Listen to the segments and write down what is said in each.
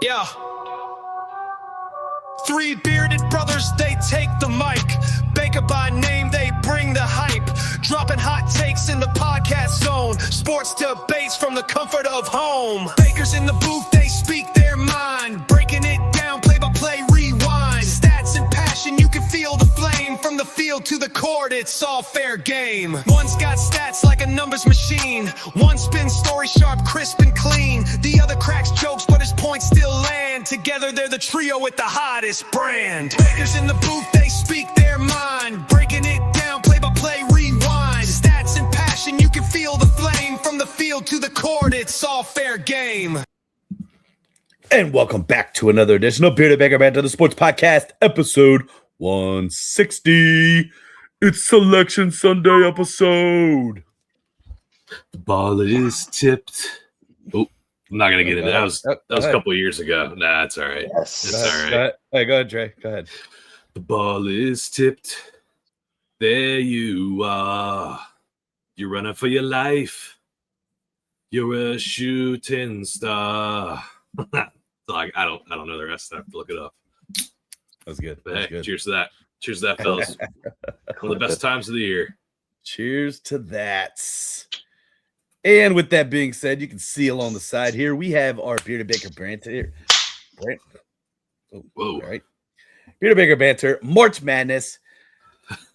Yeah. Three bearded brothers, they take the mic. Baker by name, they bring the hype. Dropping hot takes in the podcast zone. Sports debates from the comfort of home. Bakers in the booth, they speak their mind. Breaking it down, play by play, rewind. Stats and passion, you can feel the flame. From the field to the court, it's all fair game. One's got stats like a numbers machine. One spins story sharp, crisp and clean. The other cracks jokes, but his points still land. Together they're the trio with the hottest brand. Bakers in the booth, they speak their mind. Breaking it down, play by play, rewind. Stats and passion, you can feel the flame. From the field to the court, it's all fair game. And welcome back to another edition of Bearded Baker Banter, the sports podcast, episode 160. It's Selection Sunday episode. The ball is tipped. Oh, I'm not gonna get into that. That was a couple of years ago. Nah, it's all right. Yes. It's all right. Hey, go ahead, Trey. Go ahead. The ball is tipped. There you are. You're running for your life. You're a shooting star. Like I don't know the rest. I have to look it up. That's good. But That's hey, good. cheers to that. Cheers to that, fellas. One of the best times of the year. Cheers to that. And with that being said, you can see along the side here, we have our Bearded Baker Banter here. Whoa. All right. Bearded Baker Banter, March Madness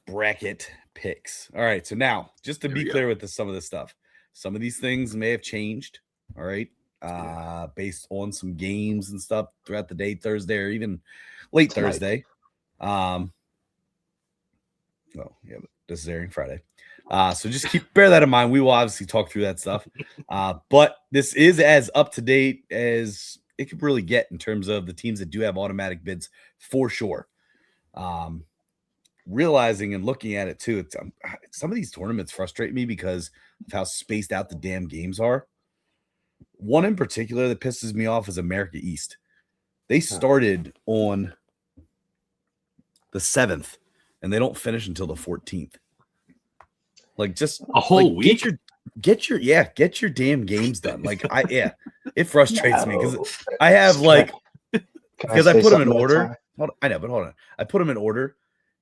bracket picks. All right. So now, just to be clear with some of this stuff, some of these things may have changed. All right. Based on some games and stuff throughout the day, Thursday or even late Tonight. Thursday. Well, yeah, but this is airing Friday. So just bear that in mind. We will obviously talk through that stuff. But this is as up to date as it could really get in terms of the teams that do have automatic bids for sure. Realizing and looking at it too, some of these tournaments frustrate me because of how spaced out the damn games are. One in particular that pisses me off is America East. They started on the 7th and they don't finish until the 14th. Like just A whole week. Get your damn games done. Like it frustrates me because I have because I put them in order. Hold on. I put them in order,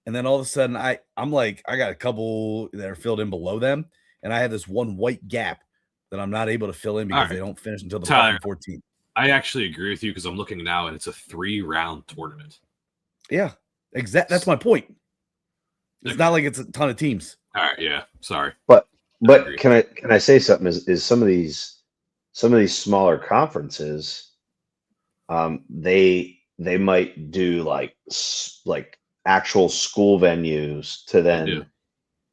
and then all of a sudden I'm like I got a couple that are filled in below them, and I have this one white gap that I'm not able to fill in because they don't finish until the 14th. I actually agree with you because I'm looking now and it's a 3-round tournament. Yeah, exactly. That's my point. It's not like it's a ton of teams. All right, yeah. Sorry. But can I say something? Is some of these smaller conferences, they might do like actual school venues to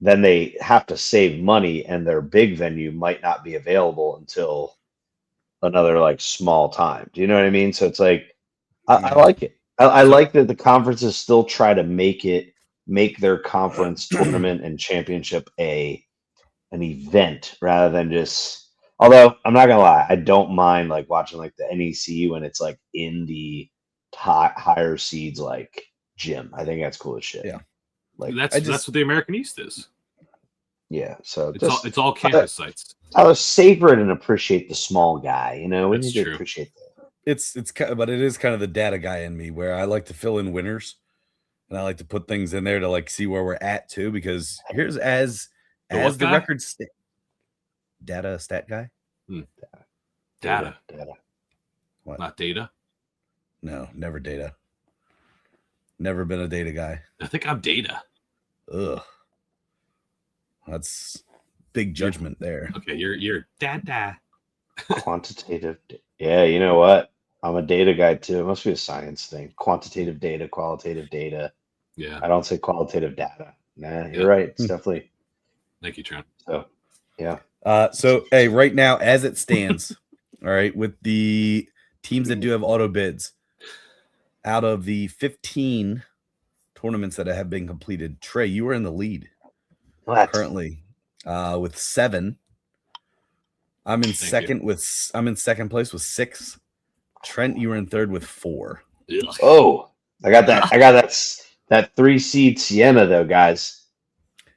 then they have to save money, and their big venue might not be available until another like small time. Do you know what I mean? So it's like I like it. I like that the conferences still try to make their conference tournament and championship an event rather than just. Although I'm not gonna lie, I don't mind like watching like the NEC when it's like in the higher seeds like gym. I think that's cool as shit. Yeah, like that's what the American East is. Yeah, so it's all campus sites. I was savor it and appreciate the small guy. You know, we That's need true. to appreciate that. it's but it is kind of the data guy in me where I like to fill in winners. And I like to put things in there to like see where we're at too, because here's as the record data stat guy. Data. What? Not data. No, never data. Never been a data guy. I think I'm data. Ugh. That's big judgment there. Okay, you're data. Quantitative. Yeah, you know what? I'm a data guy too. It must be a science thing. Quantitative data, qualitative data. Yeah. I don't say qualitative data. Nah, you're right. It's definitely. Thank you, Trent. So, yeah. So hey, right now as it stands, all right, with the teams that do have auto bids, out of the 15 tournaments that have been completed, Trey, you are in the lead currently with 7. I'm in second place with 6. Trent, you were in third with 4. Ugh. Oh, I got that 3-seed Siena though, guys.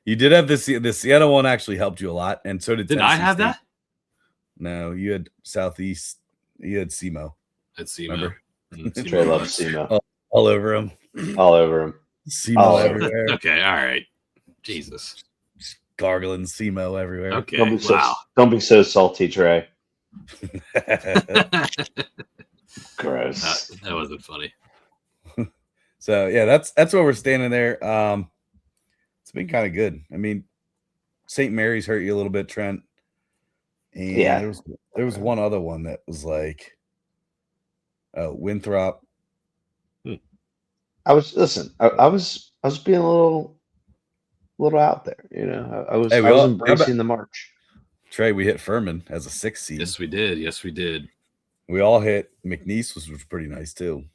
You did have the Siena one actually helped you a lot, and so did Did Tennessee I have State. that? No, you had Southeast. You had SEMO. Let's see. Remember? Trey loves SEMO. All over him. All over him. SEMO All over. everywhere. Okay, all right. Jesus. Gargling SEMO everywhere. Okay, Don't be so salty, Trey. that Gross. wasn't funny. So yeah, that's where we're standing there. It's been kind of good. I mean, St. Mary's hurt you a little bit, Trent. And Yeah. there was one other one that was like Winthrop. I was being a little out there, you know. I was embracing the march. Trey, we hit Furman as a 6th seed. Yes, we did. Yes, we did. We all hit McNeese, which was pretty nice too.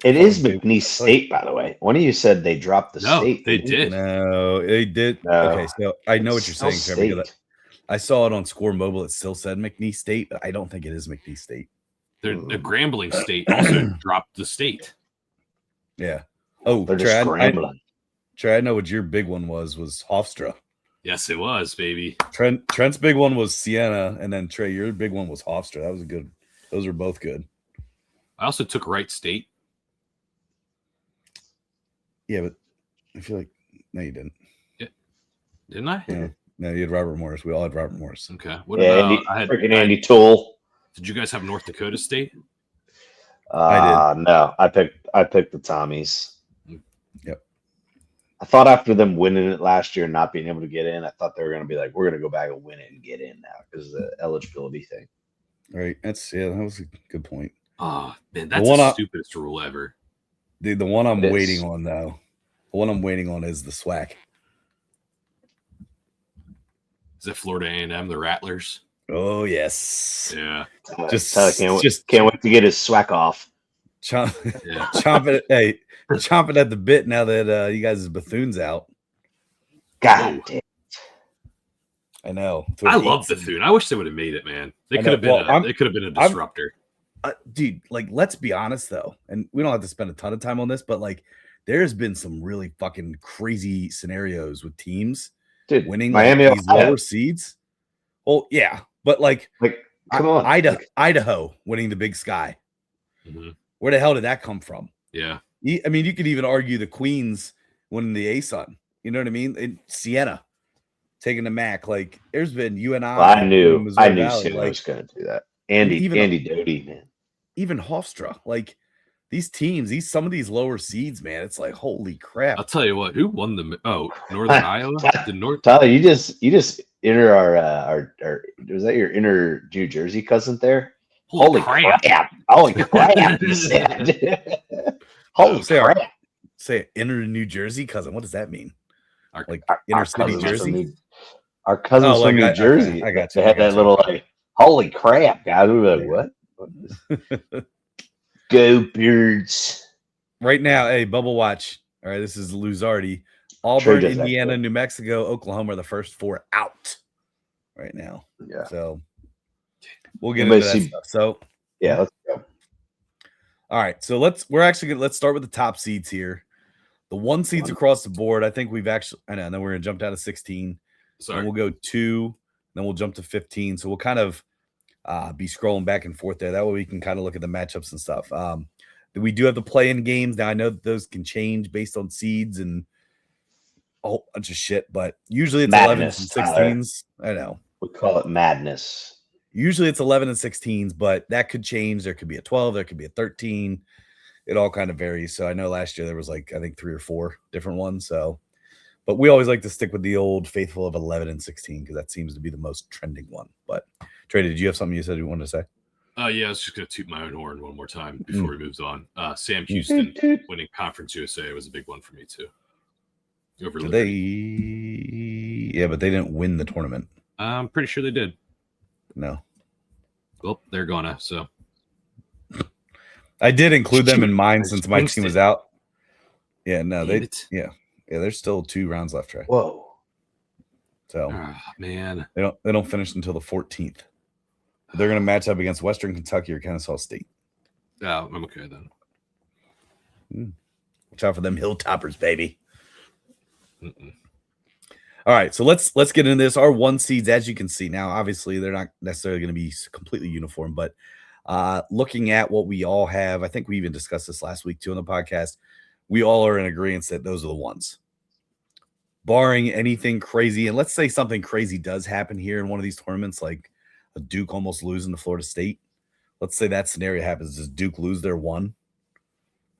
It is McNeese State, by the way. One of you said they dropped the state. They did. No, they did. No. Okay, so I know what you're saying, Trey, because State. I saw it on Score Mobile. It still said McNeese State, but I don't think it is McNeese State. The Grambling State also dropped the state. Yeah. Oh, They're just scrambling. Trey, I know what your big one was Hofstra. Yes, it was, baby. Trent's big one was Siena, and then Trey, your big one was Hofstra. That was a good. Those were both good. I also took Wright State. Yeah, but I feel like no, you didn't. Yeah. Didn't I? Yeah. No, you had Robert Morris. We all had Robert Morris. Okay. What about Andy Toole? Did you guys have North Dakota State? I did. No, I picked the Tommies. Yep. I thought after them winning it last year and not being able to get in, I thought they were going to be like, we're going to go back and win it and get in now because of the eligibility thing. Right. That was a good point. Oh man, that's the stupidest rule ever. The one I'm waiting on though. The one I'm waiting on is the SWAC. Is it Florida A&M, the Rattlers? Oh yes. Yeah. Can't wait to get his SWAC off. Chomping at the bit now that you guys' Bethune's out. God damn. I know. I love Bethune. I wish they would have made it, man. They could have been. They could have been a disruptor. Dude, like, let's be honest though, and we don't have to spend a ton of time on this, but like, there's been some really fucking crazy scenarios with teams winning Miami, these lower seeds. Well, yeah, but like come on, Idaho winning the Big Sky. Mm-hmm. Where the hell did that come from? Yeah, I mean, you could even argue the Queens winning the ASUN. You know what I mean? And Siena taking the MAC. Like, there's been UNI. Well, I knew Siena was going to do that. Andy Doty, man. Even Hofstra, like these teams, some of these lower seeds, man, it's like holy crap. I'll tell you what, who won the Northern Iowa? Tyler, you just enter our was that your inner New Jersey cousin there? Holy crap! Holy crap! He said. Holy crap! Say inner New Jersey cousin. What does that mean? Like inner city Jersey? Our cousins from New Jersey. I got you. They had that little like, holy crap, guys. We were like, what? Go Birds. Right now, hey, Bubble Watch. All right, this is Luzardi. Auburn, Indiana, New Mexico, Oklahoma are the first 4 out right now. Yeah. So we'll get into that stuff. So yeah, let's go. All right. So let's start with the top seeds here. The 1 seeds across the board. I think we've actually and then we're gonna jump down to 16. Sorry. And we'll go 2, then we'll jump to 15. So we'll kind of be scrolling back and forth there. That way we can kind of look at the matchups and stuff. We do have the play-in games. Now I know that those can change based on seeds and a whole bunch of shit, but usually it's 11s and 16s. I know. We call it madness. Usually it's 11 and 16s, but that could change. There could be a 12, there could be a 13. It all kind of varies. So I know last year there was like, I think 3 or 4 different ones. So, but we always like to stick with the old faithful of 11 and 16 because that seems to be the most trending one. But Trey, did you have something you said you wanted to say? Yeah, I was just going to toot my own horn one more time before he moves on. Sam Houston winning Conference USA was a big one for me too. Over yeah, but they didn't win the tournament. I'm pretty sure they did. No. Well, they're gonna. So I did include them in mine since my team was out. Yeah, no, there's still 2 rounds left, Trey. Whoa. So man, they don't finish until the 14th. They're going to match up against Western Kentucky or Kennesaw State. Oh, I'm okay then. Watch out for them Hilltoppers, baby. All right, so let's get into this. Our 1 seeds, as you can see now, obviously they're not necessarily going to be completely uniform, but Looking at what we all have, I think we even discussed this last week too on the podcast. We all are in agreement that those are the ones. Barring anything crazy, and let's say something crazy does happen here in one of these tournaments, like a Duke almost losing to Florida State. Let's say that scenario happens. Does Duke lose their 1?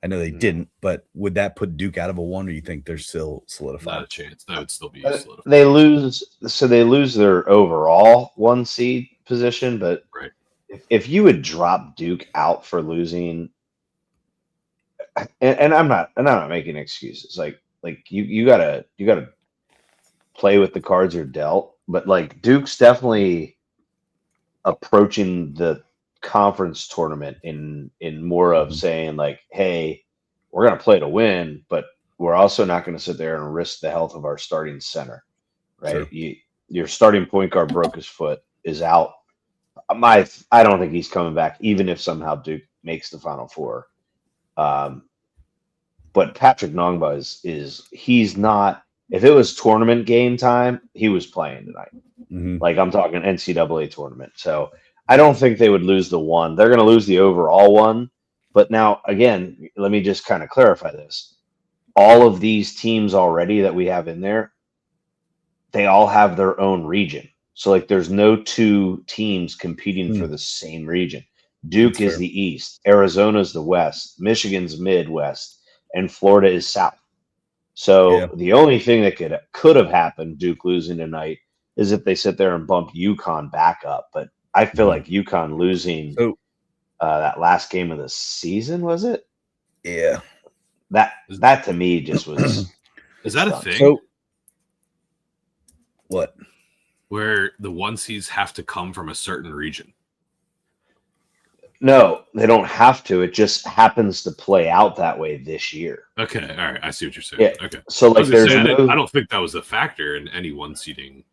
I know they didn't, but would that put Duke out of a 1, or you think they're still solidified? Not a chance. That would still be solidified. They lose their overall 1 seed position, but Right. if you would drop Duke out for losing, and I'm not making excuses. Like you gotta play with the cards you're dealt, but like Duke's definitely approaching the conference tournament in more of saying like, hey, we're going to play to win, but we're also not going to sit there and risk the health of our starting center, right? Sure. Your starting point guard broke his foot, is out. I don't think he's coming back, even if somehow Duke makes the Final Four. But Patrick Nongba he's not. If it was tournament game time, he was playing tonight. Mm-hmm. Like I'm talking NCAA tournament. So I don't think they would lose the 1. They're going to lose the overall 1. But now, again, let me just kind of clarify this. All of these teams already that we have in there, they all have their own region. So like there's no 2 teams competing for the same region. Duke is the East, Arizona's the West, Michigan's Midwest, and Florida is South. So the only thing that could have happened, Duke losing tonight, is if they sit there and bump UConn back up. But I feel like UConn losing that last game of the season, was it? Yeah. That to me just was. Is that a thing? So, what? Where the 1 seeds have to come from a certain region? No, they don't have to. It just happens to play out that way this year. Okay, all right. I see what you're saying. Yeah. Okay. So like, I don't think that was a factor in any 1 seeding.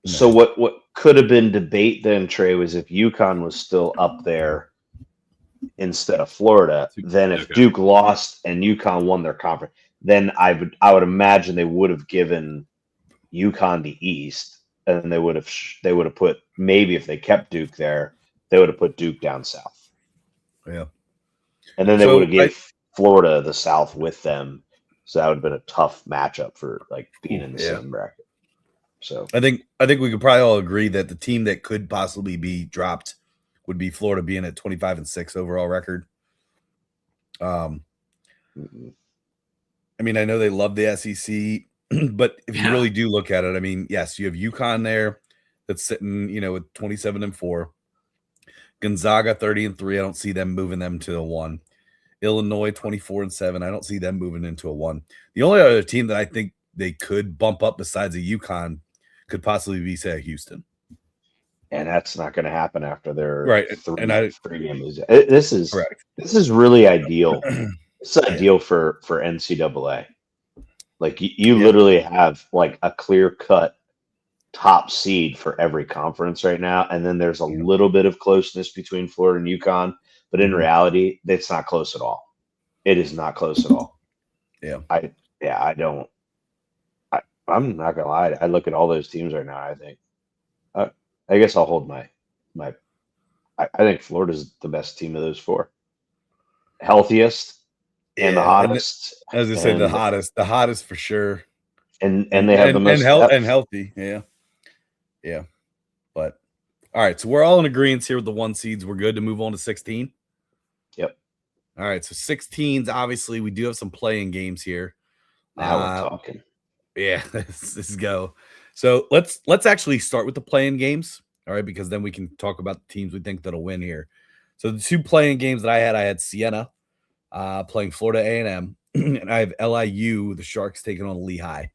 So what could have been debate then, Trey, was if UConn was still up there instead of Florida. Then if Duke lost and UConn won their conference, then I would imagine they would have given UConn the East, and they would have put, maybe if they kept Duke there, they would have put Duke down south. Yeah. And then they would have gave Florida the South with them. So that would have been a tough matchup for like being in the same bracket. So I think we could probably all agree that the team that could possibly be dropped would be Florida, being at 25-6 overall record. I mean, I know they love the SEC, but if you really do look at it, I mean, yes, you have UConn there that's sitting, with 27-4. Gonzaga 30-3. I don't see them moving them to a 1. Illinois 24-7. I don't see them moving into a 1. The only other team that I think they could bump up besides a UConn could possibly be, say, Houston. And that's not going to happen after their 3-game lose. This is really ideal. It's ideal for NCAA. Like you literally have like a clear-cut top seed for every conference right now, and then there's a little bit of closeness between Florida and UConn, but in reality, it's not close at all. It is not close at all. I'm not gonna lie. I look at all those teams right now. I think, I guess I'll hold my. I think Florida's the best team of those 4, healthiest and the hottest. As I said, the hottest for sure. And they have the most healthy. Yeah. But all right, so we're all in agreement here with the 1 seeds. We're good to move on to 16. Yep. All right, so 16s. Obviously, we do have some playing games here. Now we're talking. Yeah, let's go. So let's actually start with the playing games, all right, because then we can talk about the teams we think that'll win here. So the 2 playing games that I had Siena playing Florida A&M, and I have LIU, the Sharks, taking on Lehigh.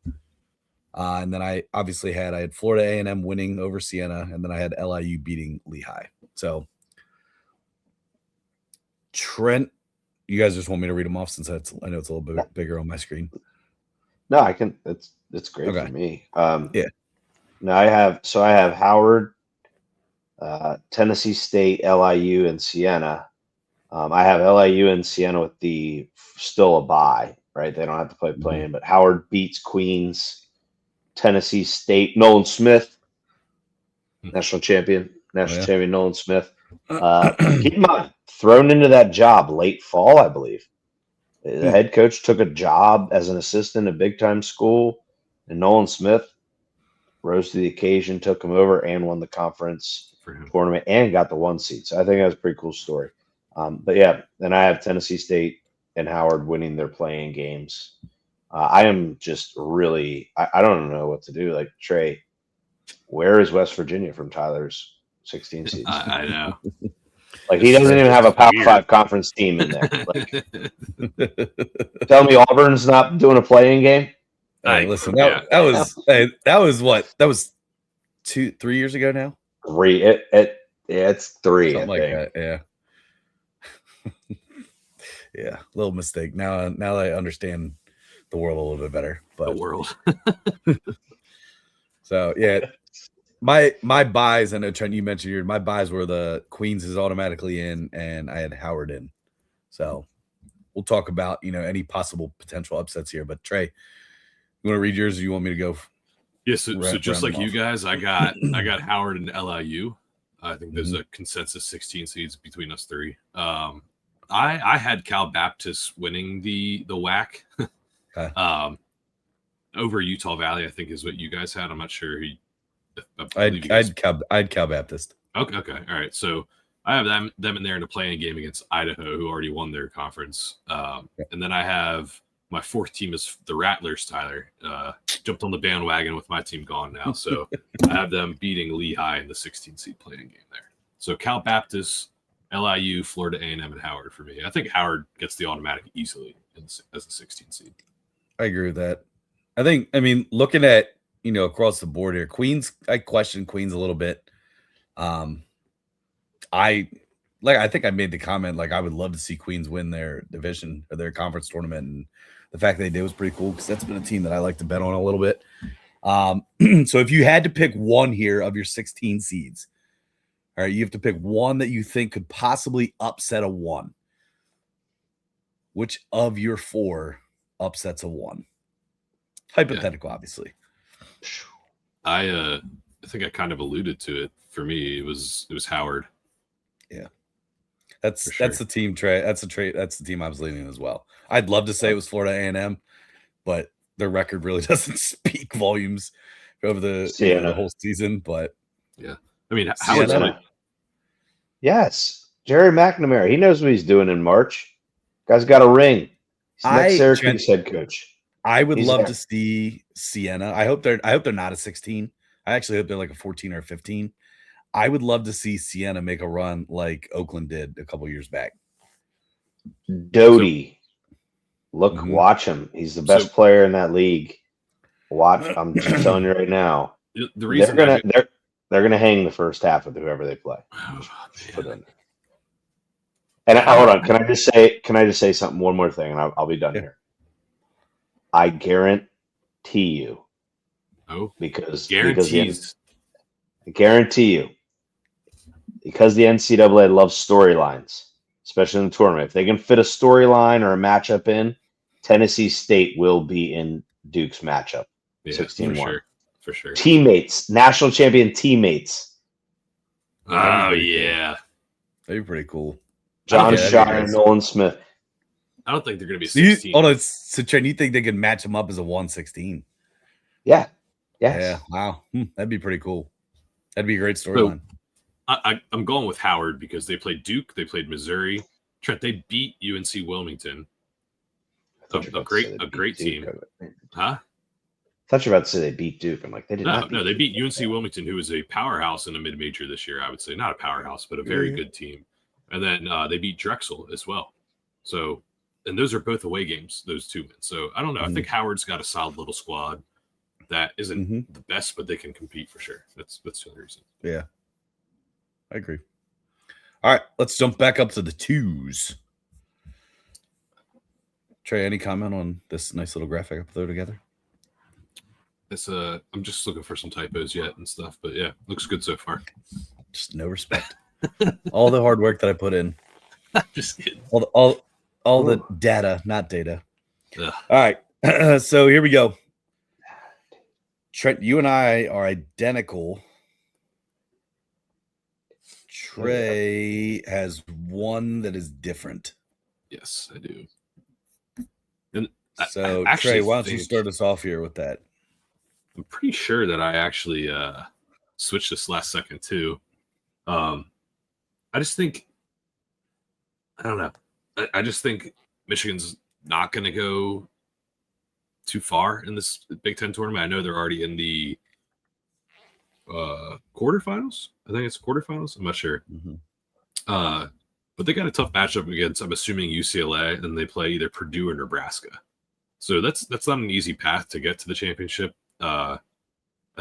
And then I obviously had Florida A&M winning over Siena, and then I had LIU beating Lehigh. So Trent, you guys just want me to read them off since I know it's a little bit bigger on my screen. No, I can. It's great for me. No, I have Howard, Tennessee State, LIU, and Siena. I have LIU and Siena with still a bye, right? They don't have to play play-in, but Howard beats Queens, Tennessee State, Nolan Smith, national champion Nolan Smith Keep in mind, thrown into that job late fall, I believe. The head coach took a job as an assistant at big time school, and Nolan Smith rose to the occasion, took him over, and won the conference For him. tournament and got the 1 seed. So I think that was a pretty cool story. But yeah, then I have Tennessee State and Howard winning their playing games. I am just really, I don't know what to do. Like, Trey, where is West Virginia from Tyler's 16 seeds? I know. Like, he doesn't even have a Power Weird. 5 conference team in there. Like, tell me Auburn's not doing a playing game? Hey, listen, that was what? That was 3 years ago now? 3. It's 3. Something like that, yeah. Yeah, little mistake. Now that I understand the world a little bit better. But The world. So yeah. My buys, I know Trent, you mentioned my buys were the Queens is automatically in, and I had Howard in. So we'll talk about any possible potential upsets here. But Trey, you want to read yours, or you want me to go? Yeah, so just like you guys, I got Howard and LIU. I think there's a consensus 16 seeds between us three. I had Cal Baptist winning the WAC over Utah Valley. I think is what you guys had. I'm not sure who. I'd Cal Baptist. Okay, all right. So I have them in there in a playing game against Idaho, who already won their conference. And then I have my fourth team is the Rattlers. Tyler jumped on the bandwagon with my team gone now, so I have them beating Lehigh in the 16 seed playing game there. So Cal Baptist, LIU, Florida A&M, and Howard for me. I think Howard gets the automatic easily as a 16 seed. I agree with that. I mean, looking at across the board here, Queens, I question Queens a little bit. I think I made the comment, like, I would love to see Queens win their division or their conference tournament, and the fact that they did was pretty cool because that's been a team that I like to bet on a little bit. So if you had to pick one here of your 16 seeds, all right, you have to pick one that you think could possibly upset a 1. Which of your 4 upsets a 1? Hypothetical, obviously. I think I kind of alluded to it. For me, it was Howard. Yeah, that's the team. Trey, that's the team I was leaning as well. I'd love to say it was Florida A&M, but their record really doesn't speak volumes over the whole season. But yeah, I mean, Howard's yes, Jerry McNamara. He knows what he's doing in March. Guy's got a ring. He's next Syracuse head coach. I would love to see Siena. I hope they're not a 16. I actually hope they're like a 14 or a 15. I would love to see Siena make a run like Oakland did a couple years back. Doty. Watch him. He's the best player in that league. Watch. I'm just telling you right now. The reason they're gonna hang the first half of whoever they play. And hold on, can I just say something? One more thing, and I'll be done here. I guarantee you. Oh, because I guarantee you, because the NCAA loves storylines, especially in the tournament. If they can fit a storyline or a matchup in, Tennessee State will be in Duke's matchup. 16-1. For sure. Teammates, national champion teammates. Oh, yeah. That'd be pretty cool. John Shire and Nolan Smith. I don't think they're going to be 16. Hold on, so Trent, you think they could match them up as a 1-16? Yeah. Yes. Yeah. Wow. That'd be pretty cool. That'd be a great storyline. So, I'm going with Howard because they played Duke, they played Missouri. Trent, they beat UNC Wilmington. A great team. Huh? I thought you were about to say they beat Duke. I'm like, they did not. No, they beat UNC Wilmington, who is a powerhouse in a mid-major this year, I would say. Not a powerhouse, but a very good team. And then they beat Drexel as well. So, and those are both away games, those 2 wins. So, I don't know. I think Howard's got a solid little squad that isn't the best, but they can compete for sure. That's the only reason. Yeah, I agree. All right, let's jump back up to the 2s. Trey, any comment on this nice little graphic I put together? It's I'm just looking for some typos yet and stuff, but yeah, looks good so far. Just no respect. All the hard work that I put in. Just kidding. All the data, not data. Ugh. All right, so here we go. Trent, you and I are identical. Trey has one that is different. Yes, I do. And So, I actually Trey, why don't you think- start us off here with that? I'm pretty sure that I actually switched this last second too. I just think I don't know. I just think Michigan's not going to go too far in this Big Ten tournament. I know they're already in the quarterfinals. I think it's quarterfinals. I'm not sure. Mm-hmm. But they got a tough matchup against, I'm assuming, UCLA, and they play either Purdue or Nebraska. So that's not an easy path to get to the championship. I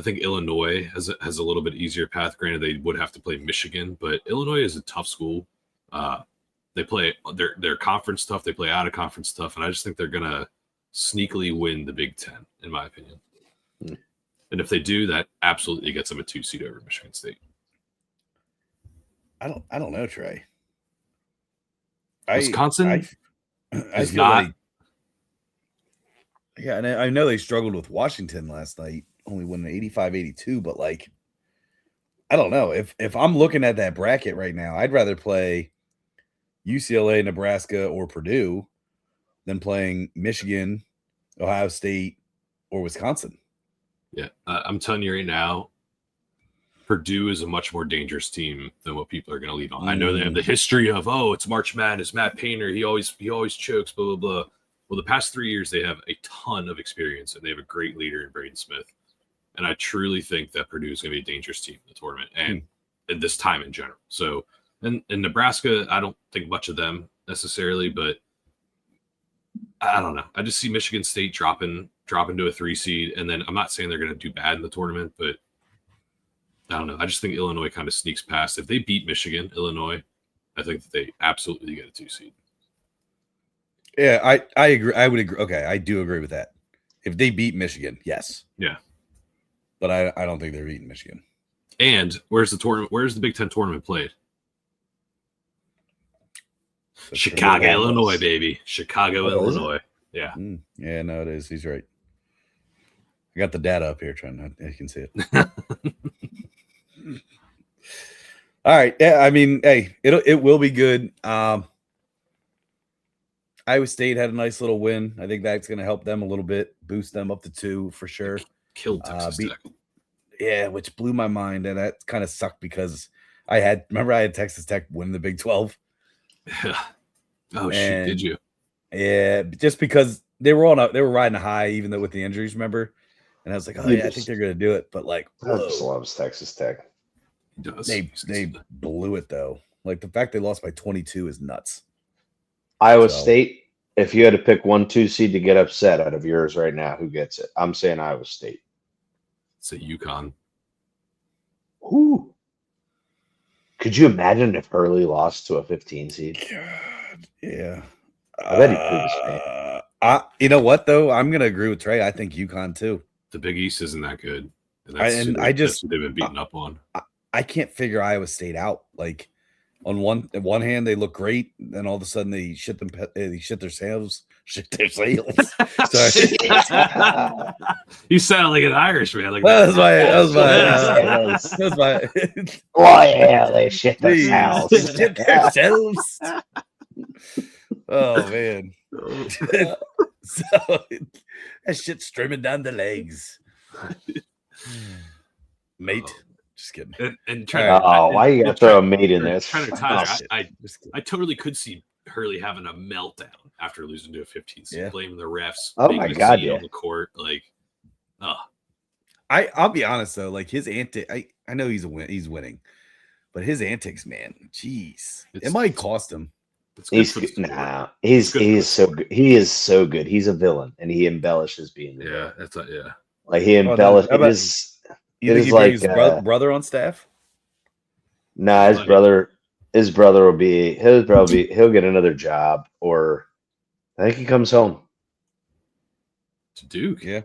think Illinois has a little bit easier path. Granted, they would have to play Michigan, but Illinois is a tough school. They play their conference stuff. They play out of conference stuff, and I just think they're gonna sneakily win the Big Ten, in my opinion. And if they do, that absolutely gets them a 2 seed over Michigan State. I don't know, Trey. Wisconsin I is feel not. like, yeah, and I know they struggled with Washington last night, only winning 85-82, but like, I don't know. If I'm looking at that bracket right now, I'd rather play UCLA, Nebraska, or Purdue than playing Michigan, Ohio State, or Wisconsin. Yeah, I'm telling you right now, Purdue is a much more dangerous team than what people are going to lead on. I know they have the history of, it's March Madness, Matt Painter, he always chokes, blah, blah, blah. Well, the past 3 years, they have a ton of experience, and they have a great leader in Braden Smith. And I truly think that Purdue is going to be a dangerous team in the tournament and at this time in general. So, and Nebraska, I don't think much of them necessarily, but I don't know. I just see Michigan State dropping to a 3 seed. And then I'm not saying they're going to do bad in the tournament, but I don't know. I just think Illinois kind of sneaks past. If they beat Michigan, Illinois, I think that they absolutely get a 2 seed. Yeah, I agree. I would agree. Okay, I do agree with that. If they beat Michigan, yes. Yeah. But I don't think they're beating Michigan. And where's the tournament? Where's the Big Ten tournament played? Chicago, Illinois, baby. Chicago, Illinois. Yeah. Yeah, no, it is. He's right. I got the data up here trying to, you can see it. All right. Yeah, I mean, hey, it will be good. Iowa State had a nice little win. I think that's going to help them a little bit, boost them up to 2 for sure. Killed Texas Tech. Yeah, which blew my mind, and that kind of sucked because I had Texas Tech win the Big 12. Yeah. Oh, shoot, did you? Yeah, just because they were riding a high, even though with the injuries, remember? And I was like, I think they're going to do it. But like, I just loves Texas Tech. He does. They blew it though. Like the fact they lost by 22 is nuts. Iowa State, if you had to pick 1-2 seed to get upset out of yours right now, who gets it? I'm saying Iowa State. It's a UConn. Ooh. Could you imagine if Hurley lost to a 15 seed? God, yeah. I bet he proved his fame. You know what though? I'm gonna agree with Trey. I think UConn too. The Big East isn't that good. And that's who they've been beaten up on. I can't figure Iowa State out. Like on one hand, they look great, then all of a sudden they shit their sails. Sorry. You sound like an Irishman. Like that was my. Oh yeah, they shit themselves. They shit themselves. Oh man. So that shit's streaming down the legs. Mate. Just kidding. And why you gotta throw a mate in there? I totally could see Hurley having a meltdown after losing to a 15 seed, blaming the refs. Oh my God, on the court, like, I'll be honest though, like his antics. I know he's winning, but his antics, man, jeez, it might cost him. He's so good. He is so good. He's a villain, and he embellishes being the villain. That's like he embellishes. You think he brings his brother on staff? Nah, his brother will be. He'll get another job, or I think he comes home to Duke. Yeah,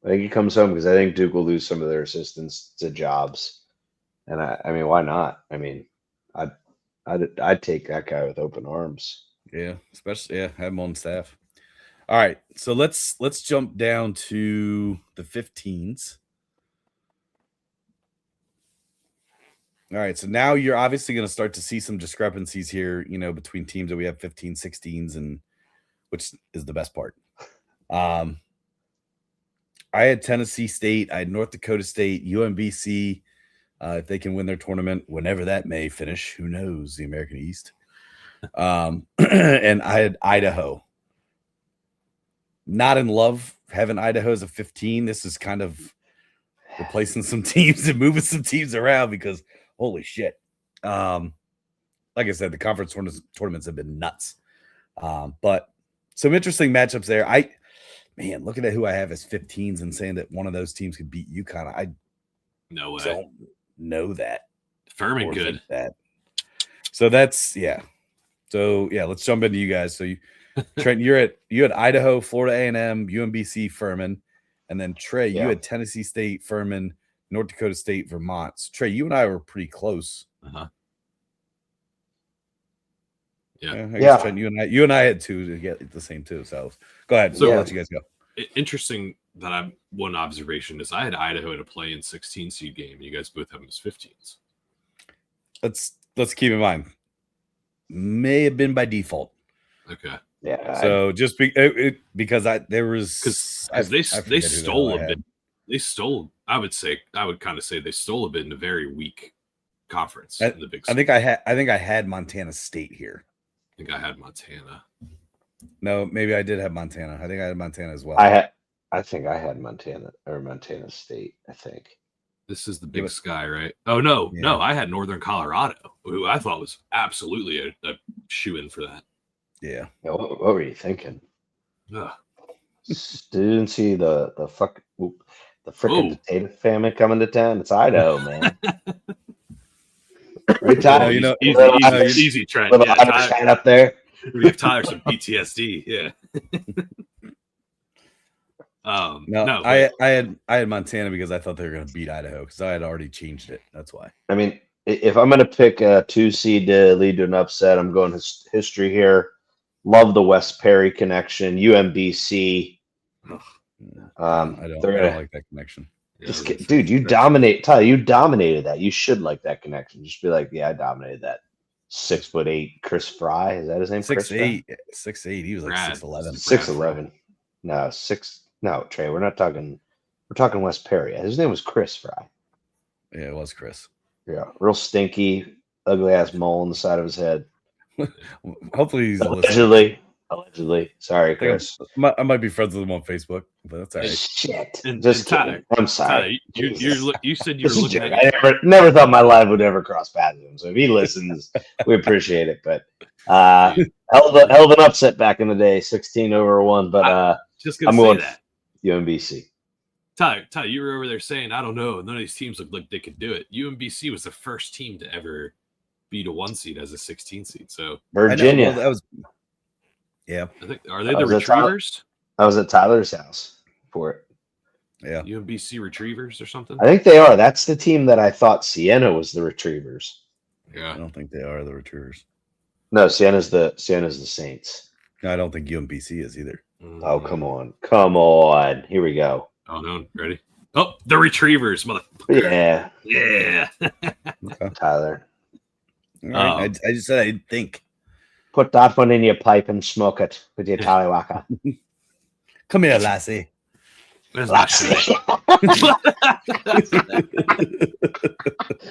I think he comes home because I think Duke will lose some of their assistants to jobs, and I mean, why not? I mean, I'd take that guy with open arms. Yeah, especially have him on staff. All right, so let's jump down to the 15s. All right, so now you're obviously going to start to see some discrepancies here, between teams that we have 15, 16s, and which is the best part. I had Tennessee State, I had North Dakota State, UMBC, if they can win their tournament, whenever that may finish, who knows, the American East. And I had Idaho. Not in love having Idaho as a 15. This is kind of replacing some teams and moving some teams around because holy shit. Like I said, the conference tournaments have been nuts. But some interesting matchups there. Looking at who I have as 15s and saying that one of those teams could beat UConn, I No way. don't know that. Furman could. That. So that's So let's jump into you guys. So Trent, you had Idaho, Florida A&M, UMBC, Furman, and then Trey, you had Tennessee State, Furman, North Dakota State, Vermont. So, Trey, you and I were pretty close. Yeah. I guess, Trent, you and I had two to get the same two. So go ahead. So I'll let you guys go. Interesting that one observation is I had Idaho in a play-in 16 seed game. You guys both have them as 15s. Let's keep in mind. May have been by default. Okay. Yeah. So just because they stole a bit. They stole. I would kind of say they stole a bit in a very weak conference in the Big Sky. I think I had Montana State here. I think I had Montana. No, maybe I did have Montana. I think I had Montana as well. I think I had Montana State. I think this is the Big Sky, right? Oh no, I had Northern Colorado, who I thought was absolutely a shoe-in for that. Yeah. What were you thinking? Ugh. Didn't see the freaking potato famine coming to town. It's Idaho, man. Right, Tyler? Easy try. Little Irish hat up there. We give Tyler some PTSD. Yeah. I had Montana because I thought they were going to beat Idaho because I had already changed it. That's why. I mean, if I'm going to pick a 2 seed to lead to an upset, I'm going history here. Love the West Perry connection. UMBC. I don't like that connection. Dude, you dominate. Tyler, you dominated that. You should like that connection. Just be like, yeah, I dominated that. 6'8" Chris Fry. Is that his name? 6'8". 6'8". He was like 6'11". 6'11". No, 6. No, Trey. We're not talking. We're talking West Perry. His name was Chris Fry. Yeah, it was Chris. Yeah, real stinky, ugly ass mole on the side of his head. Hopefully he's allegedly. Sorry, Chris. I might be friends with him on Facebook, but that's all right. Shit. Just kidding. I'm sorry. Tyler, you said you were looking at. I never thought my life would ever cross paths with him. So if he listens, we appreciate it. But hell of an upset back in the day, 16-1. But just gonna say that UMBC. Tyler, you were over there saying, I don't know, none of these teams look like they could do it. UMBC was the first team to ever beat a 1 seed as a 16 seed. So Virginia. That was. Yeah. I think are they the Retrievers? I was at Tyler's house for it. Yeah. UMBC Retrievers or something? I think they are. That's the team that I thought Siena was the Retrievers. Yeah. I don't think they are the Retrievers. No, Siena's the Saints. No, I don't think UMBC is either. Oh, come on. Come on. Here we go. Oh no, ready? Oh, the Retrievers, motherfucker. Yeah. Okay. Tyler. All right. I just said I think. Put that one in your pipe and smoke it with your tallywhacker. Come here, lassie. Lassie.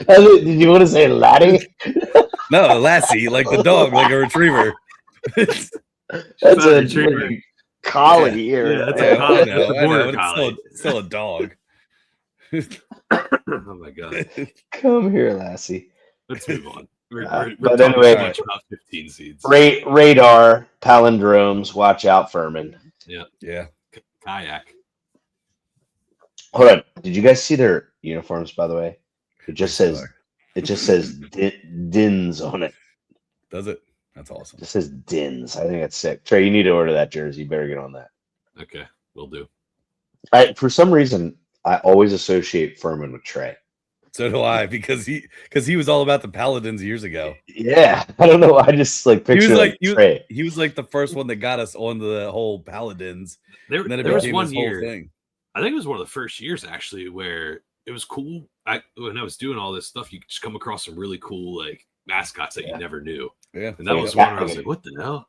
Did you want to say laddie? No, lassie, like the dog, like a retriever. That's a retriever. Collie here. Yeah, that's a collie. I know, it's still a dog. Oh my god. Come here, lassie. Let's move on. We're but talking anyway, too much about 15 seeds. Radar, palindromes, watch out, Furman. Yeah. Kayak. Hold on. Did you guys see their uniforms, by the way? It just says Dins on it. Does it? That's awesome. It says Dins. I think that's sick. Trey, you need to order that jersey. You better get on that. Okay, will do. For some reason, I always associate Furman with Trey. So do I, because he was all about the Paladins years ago. Yeah, I don't know. I just picture Trey. He was like the first one that got us on the whole Paladins. There was one year. thing. I think it was one of the first years actually where it was cool. when I was doing all this stuff, you just come across some really cool like mascots that you never knew. Yeah. And that Like was a one cat- where I was like, what the hell?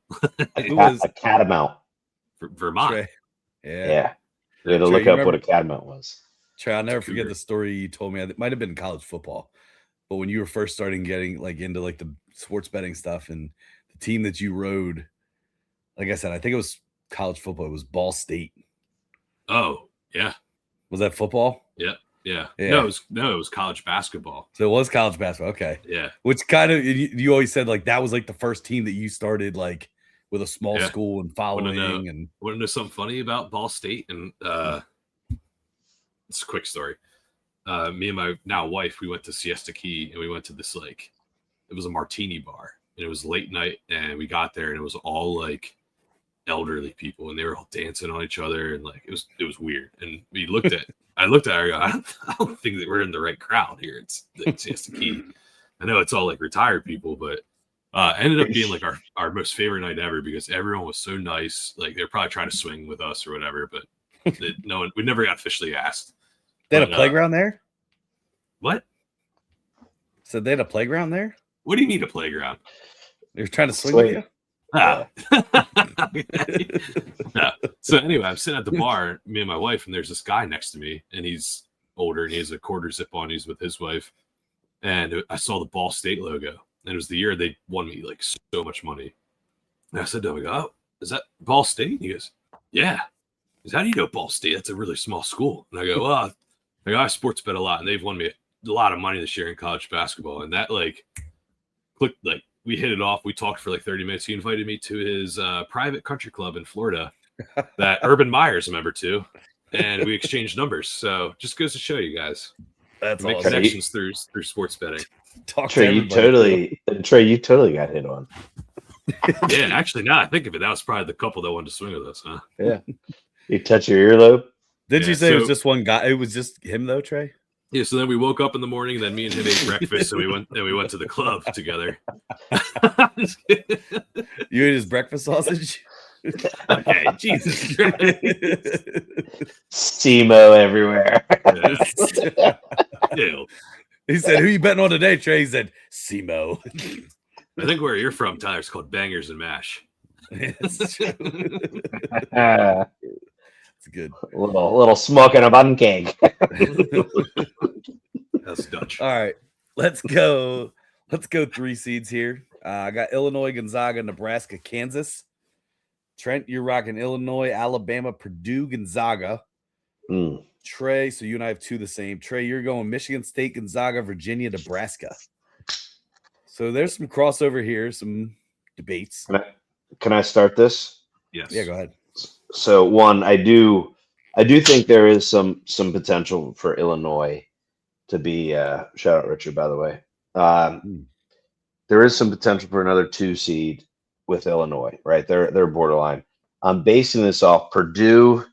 A catamount. Vermont. Trey. Yeah. Yeah. We had to Trey, look you up what remember- a catamount was. Trey, I'll never forget cougar. the story you told me. It might have been college football, but when you were first starting getting like into like the sports betting stuff, and the team that you rode, like I said, I think it was college football. It was Ball State. Oh, yeah. Was that football? Yeah. Yeah. No, it was college basketball. So it was college basketball. Okay. Yeah. Which kind of you always said like that was like the first team that you started like with a small Yeah. school and following and Want to know something funny about Ball State? And it's a quick story. Me and my now wife, we went to Siesta Key, and we went to this like it was a martini bar, and it was late night, and we got there, and it was all like elderly people, and they were all dancing on each other, and like it was weird. And I looked at her, and I don't think that we're in the right crowd here. It's Siesta Key. I know it's all like retired people, but ended up being like our most favorite night ever because everyone was so nice. Like they're probably trying to swing with us or whatever, but we never got officially asked. they had a playground there? What? So they had a playground there? What do you mean a playground? They were trying to swing with you? Ah. No. So anyway, I'm sitting at the bar, me and my wife, and there's this guy next to me, and he's older, and he has a quarter zip on. He's with his wife, and I saw the Ball State logo, and it was the year they won me like so much money. And I said to him, "Oh, is that Ball State?" And he goes, "Yeah." He goes, "How do you know Ball State? That's a really small school." And I go, "Well, I sports bet a lot, and they've won me a lot of money this year in college basketball." And that like clicked like. We hit it off. We talked for like 30 minutes. He invited me to his private country club in Florida that Urban Meyer's a member to, and we exchanged numbers. So just goes to show you guys. That's Make awesome. connections through sports betting. Talk to Trey, you totally got hit on. Yeah, actually, now I think of it, that was probably the couple that wanted to swing with us, huh? Yeah. You touch your earlobe? Did you Yeah, say it was so- just one guy? It was just him though, Trey? Yeah, so then we woke up in the morning, and then me and him ate breakfast, and we went to the club together. You ate his breakfast sausage? Okay, Jesus Christ. SEMO everywhere. Yeah. Ew. He said, "Who you betting on today, Trey?" He said, "Simo." I think where you're from, Tyler, it's called Bangers and Mash. It's true. A It's good. little smoke and a bun cake. That's Dutch. All right, let's go. Let's go 3 seeds here. I got Illinois, Gonzaga, Nebraska, Kansas. Trent, you're rocking Illinois, Alabama, Purdue, Gonzaga. Mm. Trey, so you and I have 2 the same. Trey, you're going Michigan State, Gonzaga, Virginia, Nebraska. So there's some crossover here, some debates. Can I start this? Yes. Yeah, go ahead. So one, I do think there is some potential for Illinois to be shout out Richard, by the way. There is some potential for another 2 seed with Illinois, right? They're borderline. I'm basing this off Purdue.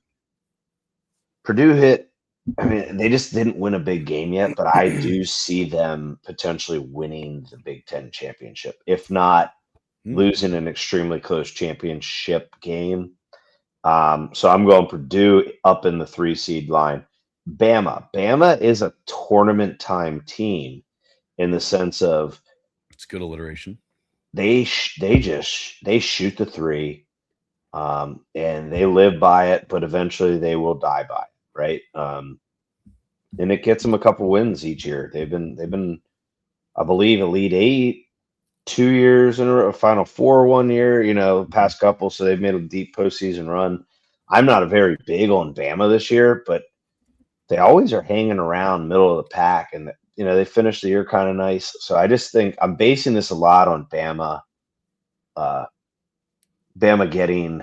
Purdue hit. I mean, they just didn't win a big game yet, but I do see them potentially winning the Big Ten championship, if not losing an extremely close championship game. So I'm going Purdue up in the 3 seed line. Bama is a tournament time team in the sense of It's good alliteration. they shoot the 3, and they live by it, but eventually they will die by it, right? And it gets them a couple wins each year. They've been, I believe, Elite 8 2 years in a row, Final Four 1 year, past couple. So they've made a deep postseason run. I'm not very big on Bama this year, but they always are hanging around middle of the pack, and they finished the year kind of nice. So I just think I'm basing this a lot on Bama. Bama getting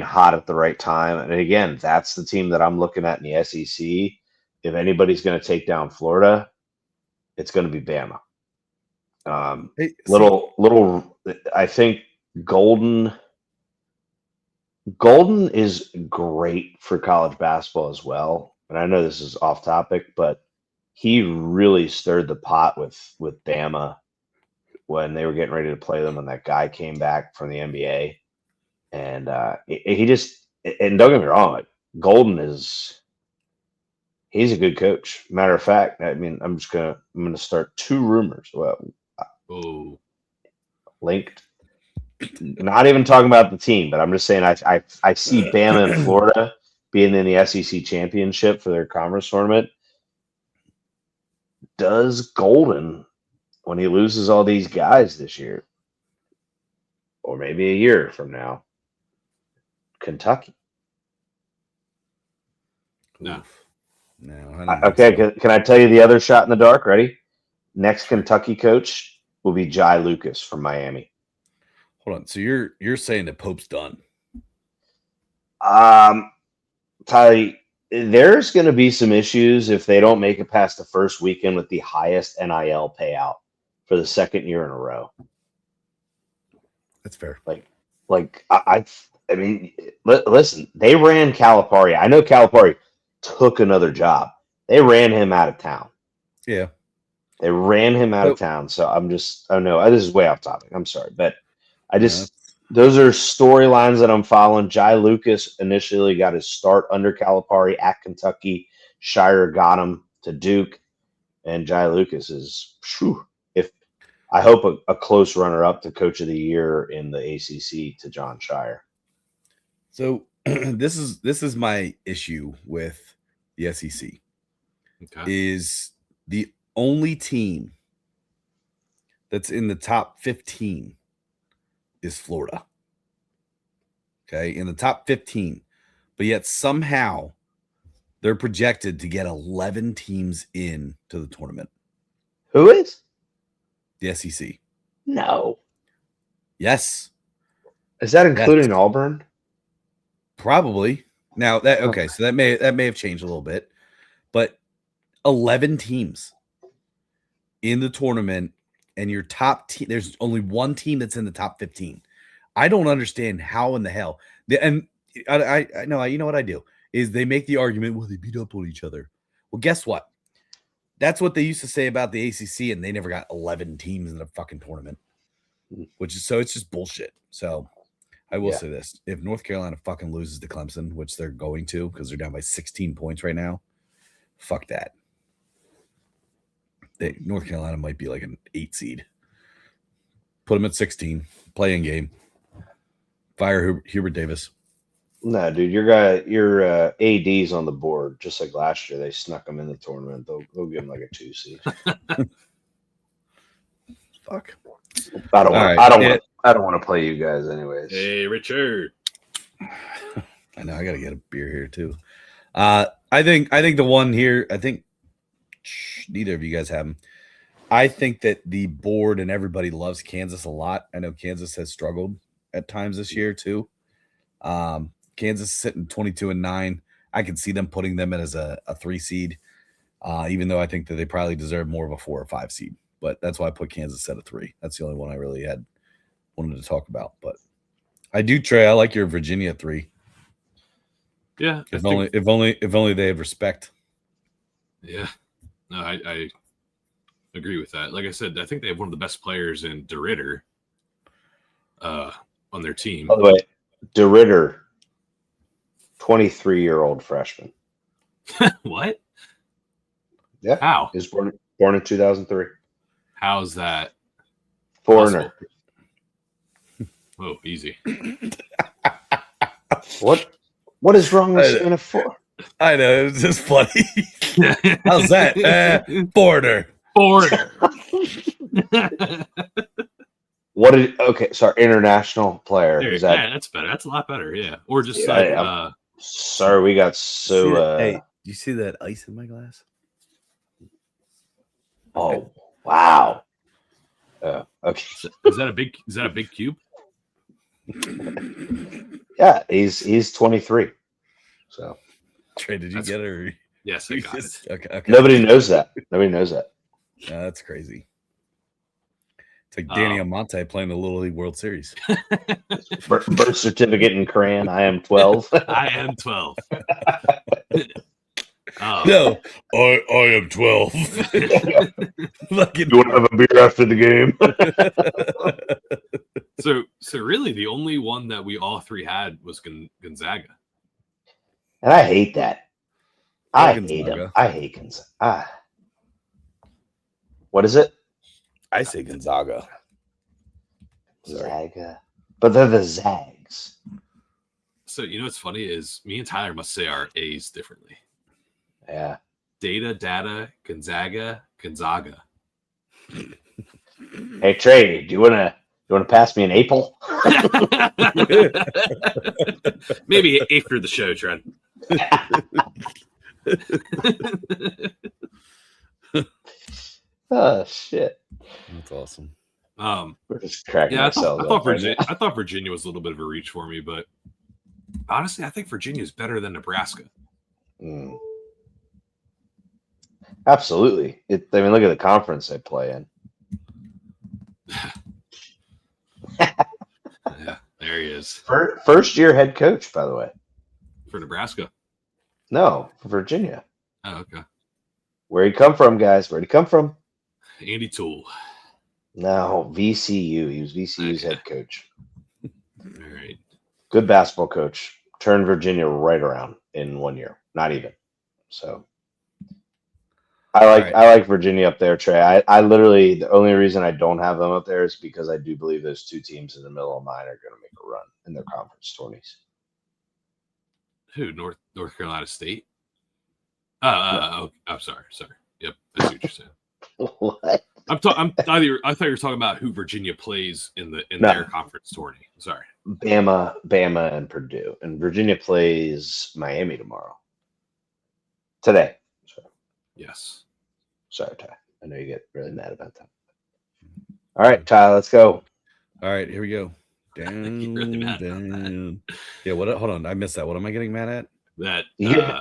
hot at the right time, and again, that's the team that I'm looking at in the SEC. If anybody's going to take down Florida, it's going to be Bama. I think Golden is great for college basketball as well. And I know this is off topic, but he really stirred the pot with Bama when they were getting ready to play them, when that guy came back from the NBA. And and don't get me wrong, Golden He's a good coach. Matter of fact, I mean, I'm gonna start 2 rumors. Well, Oh, linked. Not even talking about the team, but I'm just saying I see Bama and Florida being in the SEC championship for their conference tournament. Does Golden, when he loses all these guys this year, or maybe a year from now, Kentucky? no. No, I don't think Okay, so. can I tell you the other shot in the dark? Ready? Next Kentucky coach will be Jai Lucas from Miami. Hold on. So you're saying that Pope's done? Ty, there's going to be some issues if they don't make it past the first weekend with the highest NIL payout for the second year in a row. That's fair. I mean, listen, they ran Calipari. I know Calipari took another job. They ran him out of town. Yeah. They ran him out of town. So oh no, this is way off topic. I'm sorry, but those are storylines that I'm following. Jai Lucas initially got his start under Calipari at Kentucky. Shire got him to Duke, and Jai Lucas is, I hope a close runner-up to Coach of the Year in the ACC to John Shire. So this is my issue with the SEC. Okay. Is the only team that's in the top 15 is Florida. Okay, in the top 15, but yet somehow they're projected to get 11 teams in to the tournament. Who is? The SEC. No. Yes. Is that including Auburn? Probably. Now so that may have changed a little bit, but 11 teams in the tournament, and your top team, there's only one team that's in the top 15. I don't understand how in the hell. And I know, you know what I do is they make the argument, well, they beat up on each other. Well, guess what? That's what they used to say about the ACC, and they never got 11 teams in the fucking tournament, it's just bullshit. So I will say this: if North Carolina fucking loses to Clemson, which they're going to because they're down by 16 points right now, fuck that. North Carolina might be like an 8 seed. Put them at 16, playing game. Fire Hubert Davis. No, dude, your AD's on the board just like last year. They snuck them in the tournament. They'll give them like a 2 seed. Fuck. I don't want to play you guys anyways. Hey, Richard. I know I got to get a beer here too. I think the one here. I think neither of you guys have them. I think that the board and everybody loves Kansas a lot. I know Kansas has struggled at times this year too. Kansas sitting 22-9. I can see them putting them in as a 3 seed, even though I think that they probably deserve more of a 4 or 5 seed. But that's why I put Kansas at a 3. That's the only one I really wanted to talk about. But I do, Trey. I like your Virginia 3. Yeah. If only they have respect. Yeah. No, I agree with that. Like I said, I think they have one of the best players in DeRitter on their team. By the way, DeRitter, 23-year-old freshman. What? Yeah. How? He was born in 2003. How's that? Foreigner. Oh, easy. What is wrong with saying a 4? I know, it's just funny. How's that? Foreigner. International player. There, Is that? Yeah, that's better. That's a lot better. Yeah, or just Sorry, we got so. Hey, do you see that ice in my glass? Oh wow. Okay. Is that a big cube? Yeah, he's 23. So. Trey, did you get it? Or... Yes, I got it. Okay. Nobody knows that. Yeah, that's crazy. It's like Danny Almonte playing the Little League World Series. Birth certificate in crayon. I am 12. I am 12. No, I am 12. You want to have a beer after the game? So really, the only one that we all three had was Gonzaga. And I hate that. I hate him. I hate Gonzaga. What is it? I say Gonzaga. Zaga. But they're the Zags. So, you know what's funny is me and Tyler must say our A's differently. Yeah. Data, Gonzaga. Hey Trey, do you wanna pass me an apple? Maybe after the show, Trent. Oh shit. That's awesome. We're just cracking I ourselves thought up. I thought Virginia was a little bit of a reach for me, but honestly, I think Virginia is better than Nebraska. Absolutely. I mean, look at the conference they play in. Yeah, there he is. First year head coach, by the way. For Nebraska. No, for Virginia. Oh, okay. Where'd he come from, guys? Where'd he come from? Andy Toole. No, VCU. He was VCU's head coach. All right. Good basketball coach. Turned Virginia right around in 1 year. Not even. So I like Virginia up there, Trey. I literally, the only reason I don't have them up there is because I do believe those two teams in the middle of mine are going to make a run in their conference tourneys. Who? North Carolina State? Oh, I'm sorry. Yep, I see what you're saying. What? I thought you were talking about who Virginia plays in their conference tourney. Sorry. Bama, and Purdue. And Virginia plays Miami today. Yes. Sorry, Ty. I know you get really mad about that. All right, Ty, let's go. All right, here we go. Down. Yeah, what? Hold on, I missed that. What am I getting mad at? That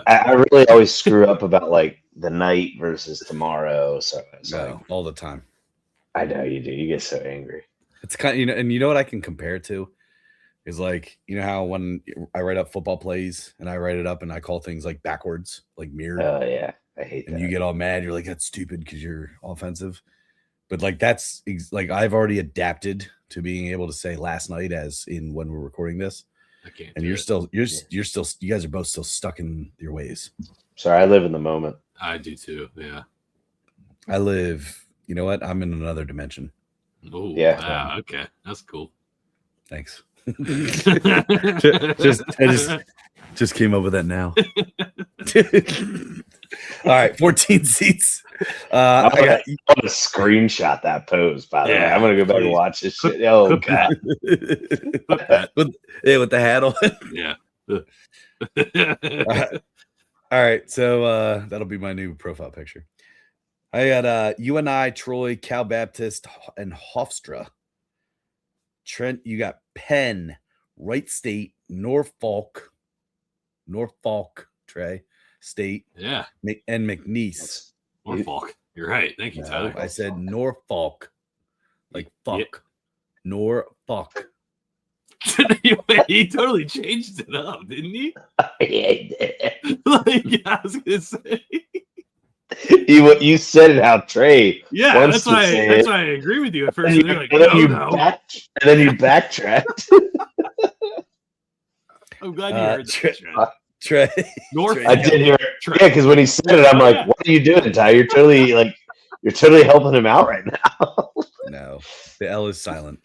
I really always screw up about like the night versus tomorrow. So it's all the time. I know you do. You get so angry. It's kind of, and you know what I can compare it to is like, you know how when I write up football plays and I write it up and I call things like backwards, like mirrored. Oh yeah, I hate that. And you get all mad. You're like, that's stupid because you're offensive. But like that's like I've already adapted to being able to say last night as in when we're recording this. I can't. And you're still you guys are both still stuck in your ways. Sorry, I live in the moment. I do too. Yeah. I live. You know what? I'm in another dimension. Oh yeah. Wow, okay, that's cool. Thanks. just came up with that now. All right, 14 seats. I want to screenshot that pose, by the way. I'm gonna go back and watch this shit. Oh god. with the hat on. Yeah. All right, so that'll be my new profile picture. I got UNI, Troy, Cal Baptist, and Hofstra. Trent, you got Penn, Wright State, Norfolk, Trey State, yeah, and McNeese. Norfolk. You're right. Thank you, Tyler. I said Norfolk, like fuck, yeah. Norfolk. He totally changed it up, didn't he? I was gonna say. You said it how Trey. Yeah, that's why I agree with you at first. And then you backtracked. I'm glad you heard that. Trey. I did hear it. Trey. Yeah, because when he said it, I'm like, "What are you doing, Ty? You're totally helping him out right now." No, the L is silent.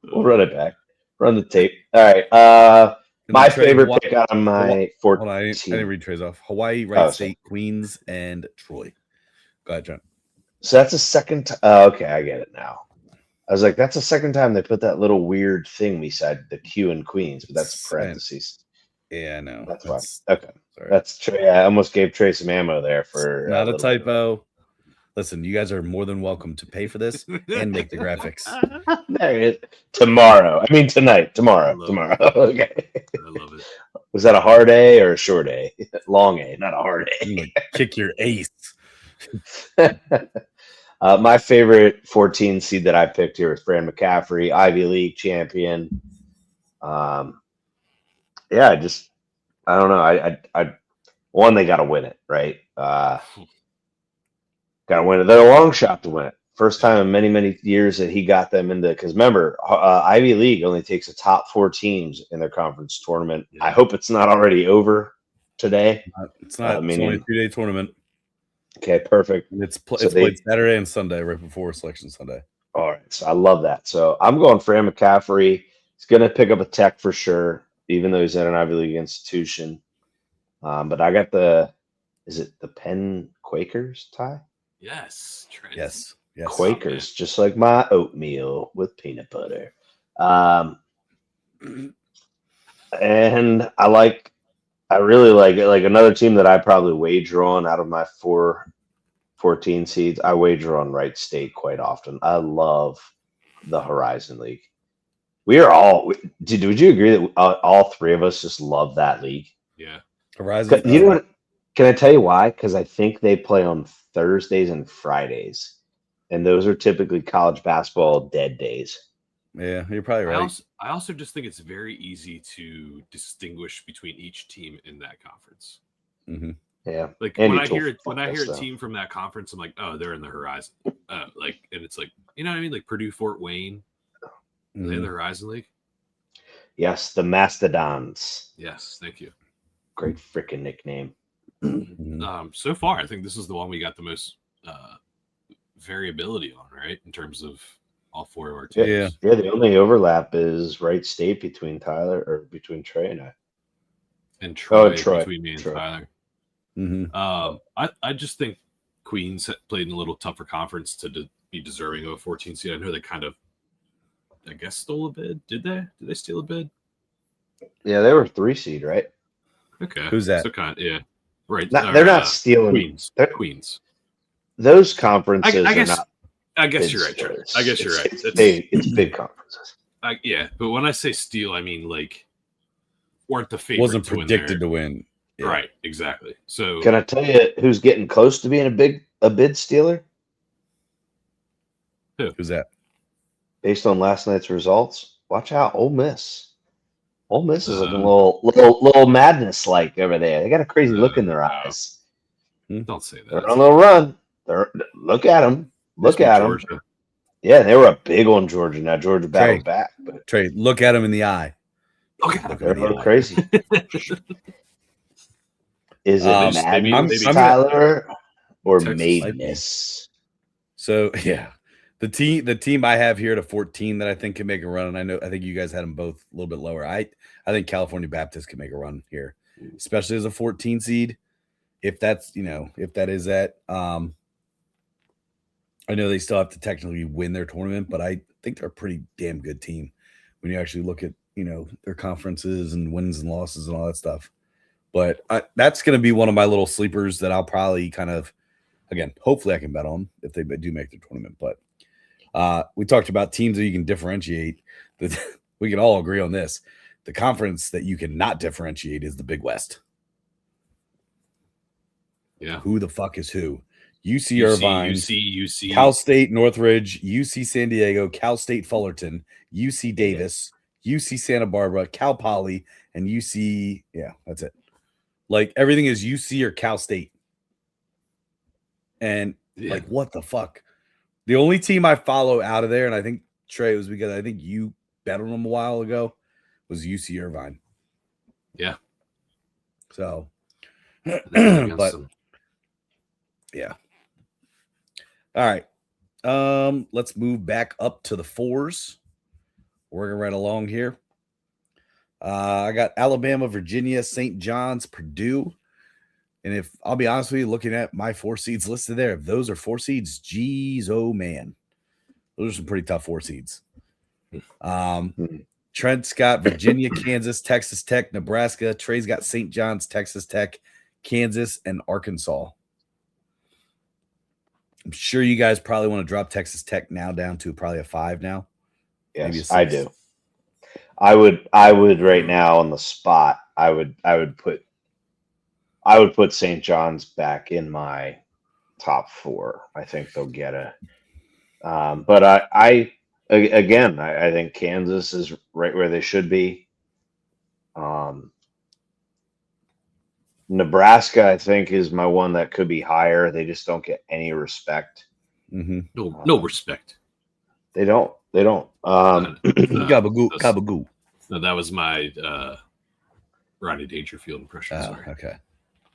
We'll run it back. Run the tape. All right. My favorite pick out of my 14. I didn't read Trey's off. Hawaii, Wright State, Queens, and Troy. Go ahead, John. So that's the second. Okay, I get it now. I was like, that's the second time they put that little weird thing beside the Q in Queens, but that's parentheses. Yeah, I know. That's fine. Okay. Sorry. That's Trey. I almost gave Trey some ammo there for not a typo. Listen, you guys are more than welcome to pay for this and make the graphics. There it is. Tomorrow. I mean tonight. Tomorrow. Okay. I love it. Was that a hard A or a short A? Long A, not a hard A. Kick your ace. My favorite 14 seed that I picked here is Fran McCaffrey, Ivy League champion. I don't know. I they got to win it, right? Got to win it. They're a long shot to win it. First time in many, many years that he got them into, because remember, Ivy League only takes the top 4 teams in their conference tournament. Yeah. I hope it's not already over. today? It's not. It's only a Meaning, 2-day tournament. okay, perfect. And it's So played Saturday and Sunday, right before Selection Sunday. All right, so I love that. So I'm going Fran McCaffrey. He's going to pick up a tech for sure, even though he's at an Ivy League institution. But I got is it the Penn Quakers tie? Yes. Trent. Yes. Quakers, just like my oatmeal with peanut butter. And I really like it. Like another team that I probably wager on out of my 14 seeds, I wager on Wright State quite often. I love the Horizon League. We are all. Would you agree that all three of us just love that league? Yeah. Horizon. You know what? Can I tell you why? Because I think they play on Thursdays and Fridays, and those are typically college basketball dead days. Yeah, you're probably right. I also just think it's very easy to distinguish between each team in that conference. Mm-hmm. Yeah, like and when I hear a team from that conference, I'm like, oh, they're in the Horizon. And it's like, you know what I mean? Like Purdue, Fort Wayne, are they in the Horizon League? Yes, the Mastodons. Yes, thank you. Great freaking nickname. So far, I think this is the one we got the most variability on, right? In terms of all four of our teams. Yeah. The only overlap is Wright State between Trey and I. And Troy, Troy. Between me and Troy. Tyler. Mm-hmm. I just think Queens played in a little tougher conference to be deserving of a 14 seed. I know they kind of, I guess, stole a bid. Did they? Did they steal a bid? Yeah, they were 3 seed, right? Okay. Who's that? So yeah. Right. They're not stealing. Queens. Queens. Those conferences are not. I guess you're right, Trent. I guess you're right. It's big conferences. Yeah, but when I say steal, I mean like weren't the favorite. Wasn't predicted to win. Yeah. Right, exactly. So can I tell you who's getting close to being a bid stealer? Who's that? Based on last night's results, watch out, Ole Miss. Ole Miss is looking a little madness like over there. They got a crazy look in their eyes. Don't say that. They're on a little run. Look at them. Look at them. Georgia. Yeah, they were a big on Georgia. Now Georgia battled back. But Trey, look at them in the eye. They're a little crazy. Is it madness, Tyler, or madness? So yeah, the team I have here to 14 that I think can make a run, and I think you guys had them both a little bit lower. I think California Baptist can make a run here, especially as a 14 seed. If that is that. I know they still have to technically win their tournament, but I think they're a pretty damn good team when you actually look at, their conferences and wins and losses and all that stuff. But that's going to be one of my little sleepers that I'll probably kind of, again, hopefully I can bet on if they do make the tournament. But we talked about teams that you can differentiate. We can all agree on this. The conference that you cannot differentiate is the Big West. Yeah. Who the fuck is who? UC Irvine, UC, Cal State Northridge, UC San Diego, Cal State Fullerton, UC Davis, UC Santa Barbara, Cal Poly, and UC. Yeah, that's it. Like everything is UC or Cal State. And like, what the fuck? The only team I follow out of there, and I think Trey was because I think you bet on them a while ago, was UC Irvine. Yeah. So, but yeah. All right. Let's move back up to the 4s. Working right along here. I got Alabama, Virginia, St. John's, Purdue. And if I'll be honest with you, looking at my 4 seeds listed there, if those are 4 seeds, geez, oh man. Those are some pretty tough 4 seeds. Trent's got Virginia, Kansas, Texas Tech, Nebraska. Trey's got St. John's, Texas Tech, Kansas, and Arkansas. I'm sure you guys probably want to drop Texas Tech now down to probably a 5 now. Yes, I do. I would right now on the spot. I would put St. John's back in my top 4. I think they'll get it. But I think Kansas is right where they should be. Nebraska, I think, is my one that could be higher. They just don't get any respect. Mm-hmm. No respect. They don't. Gabagoo. No, that was my Rodney Dangerfield impression. Sorry. Okay.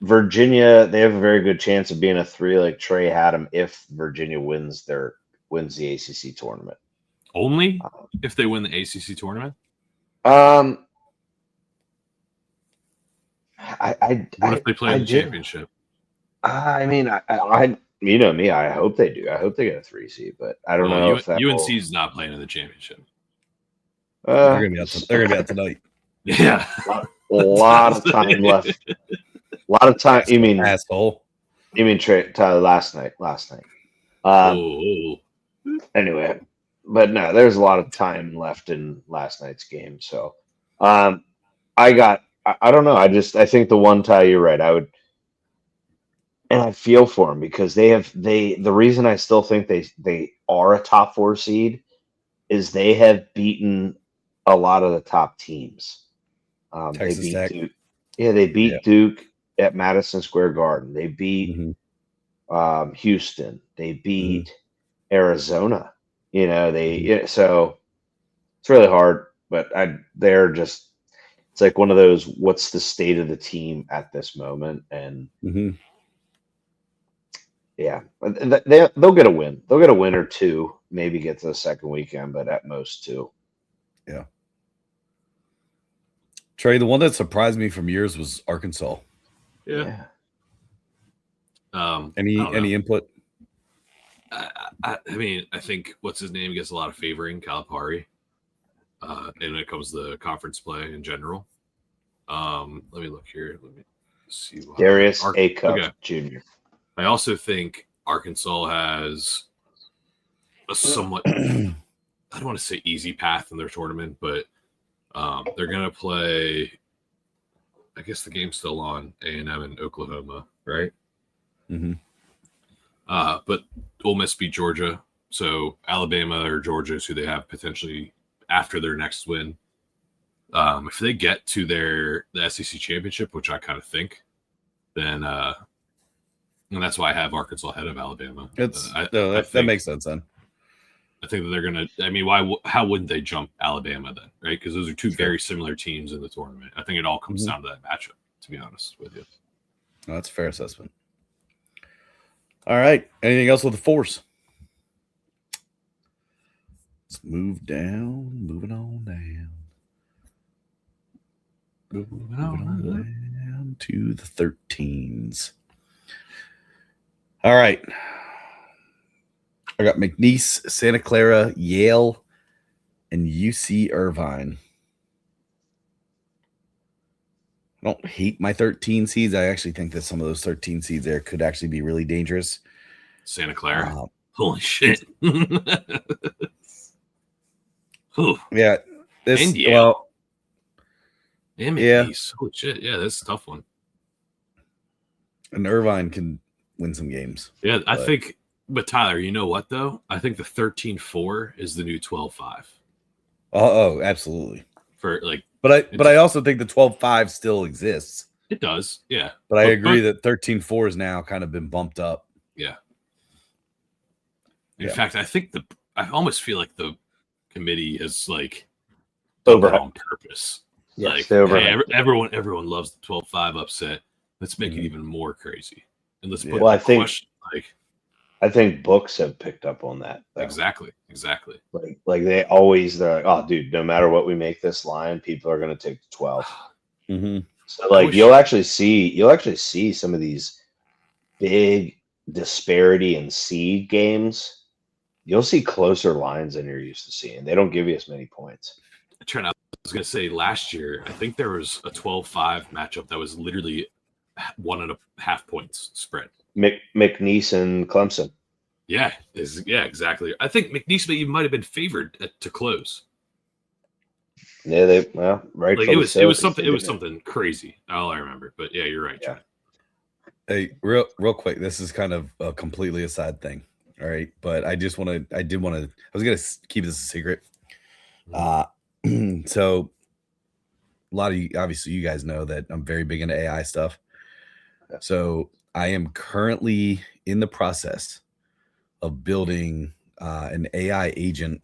Virginia, they have a very good chance of being a 3 like Trey had them if Virginia wins the ACC tournament. Only if they win the ACC tournament? What if they play in the championship? I mean, I you know me, I hope they do. I hope they get a 3 seed, but I don't know if that UNC's not playing in the championship. They're gonna be out tonight. Yeah. A lot of time left. A lot of time. You mean asshole? You mean Tyler last night? Anyway, but no, there's a lot of time left in last night's game. So, I don't know. I think the one tie, you're right. And I feel for them because the reason I still think they are a top 4 seed is they have beaten a lot of the top teams. Texas they beat Tech. Duke. Yeah, they beat Duke at Madison Square Garden. They beat Houston. They beat Arizona. So it's really hard, but it's like one of those, what's the state of the team at this moment? And yeah, they'll get a win. They'll get a win or two, maybe get to the second weekend, but at most 2. Yeah. Trey, the one that surprised me from yours was Arkansas. Yeah. Any input? I mean, I think what's his name gets a lot of favoring, Calipari, and when it comes to conference play in general. Let me look here. Let me see. Darius Acuff Jr. I also think Arkansas has a somewhat, I don't want to say easy path in their tournament, but they're going to play, I guess the game's still on, A&M in Oklahoma, right? But Ole Miss beat Georgia, so Alabama or Georgia is who they have potentially after their next win. If they get to the SEC championship, which I kind of think, then and that's why I have Arkansas ahead of Alabama. That makes sense then. I think that they're gonna. I mean, how wouldn't they jump Alabama then, right? Because those are two very similar teams in the tournament. I think it all comes down to that matchup. To be honest with you, that's a fair assessment. All right. Anything else with the force? Let's move down. Moving on down. Moving on down to the 13s. All right. I got McNeese, Santa Clara, Yale, and UC Irvine. I don't hate my 13 seeds. I actually think that some of those 13 seeds there could actually be really dangerous. Santa Clara. Holy shit. Yeah. And Yale. Well, and McNeese. Holy shit. Yeah, that's a tough one. And Irvine can win some games. Yeah, I think. But Tyler, you know what though? I think the 13-4 is the new 12-5. Oh, absolutely. But I also think the 12-5 still exists. It does, yeah. But I agree that 13-4 has now kind of been bumped up. Yeah. In fact, I almost feel like the committee is done that on purpose. Yes, hey, everyone loves the 12-5 upset. Let's make it even more crazy. And let's put I think books have picked up on that. Though. Exactly. Like they're like, oh, dude, no matter what we make this line, people are going to take the 12. So you'll actually see some of these big disparity in seed games. You'll see closer lines than you're used to seeing. They don't give you as many points. I was going to say last year, I think there was a 12-5 matchup that was literally 1.5 points spread. McNeese and Clemson. Yeah, exactly. I think McNeese might have been favored to close. Yeah, it was something crazy. All I remember, but yeah, you're right. Yeah. Hey, real quick, this is kind of a completely aside thing. All right, but I was gonna keep this a secret. So a lot of you, obviously, you guys know that I'm very big into AI stuff. So I am currently in the process of building an AI agent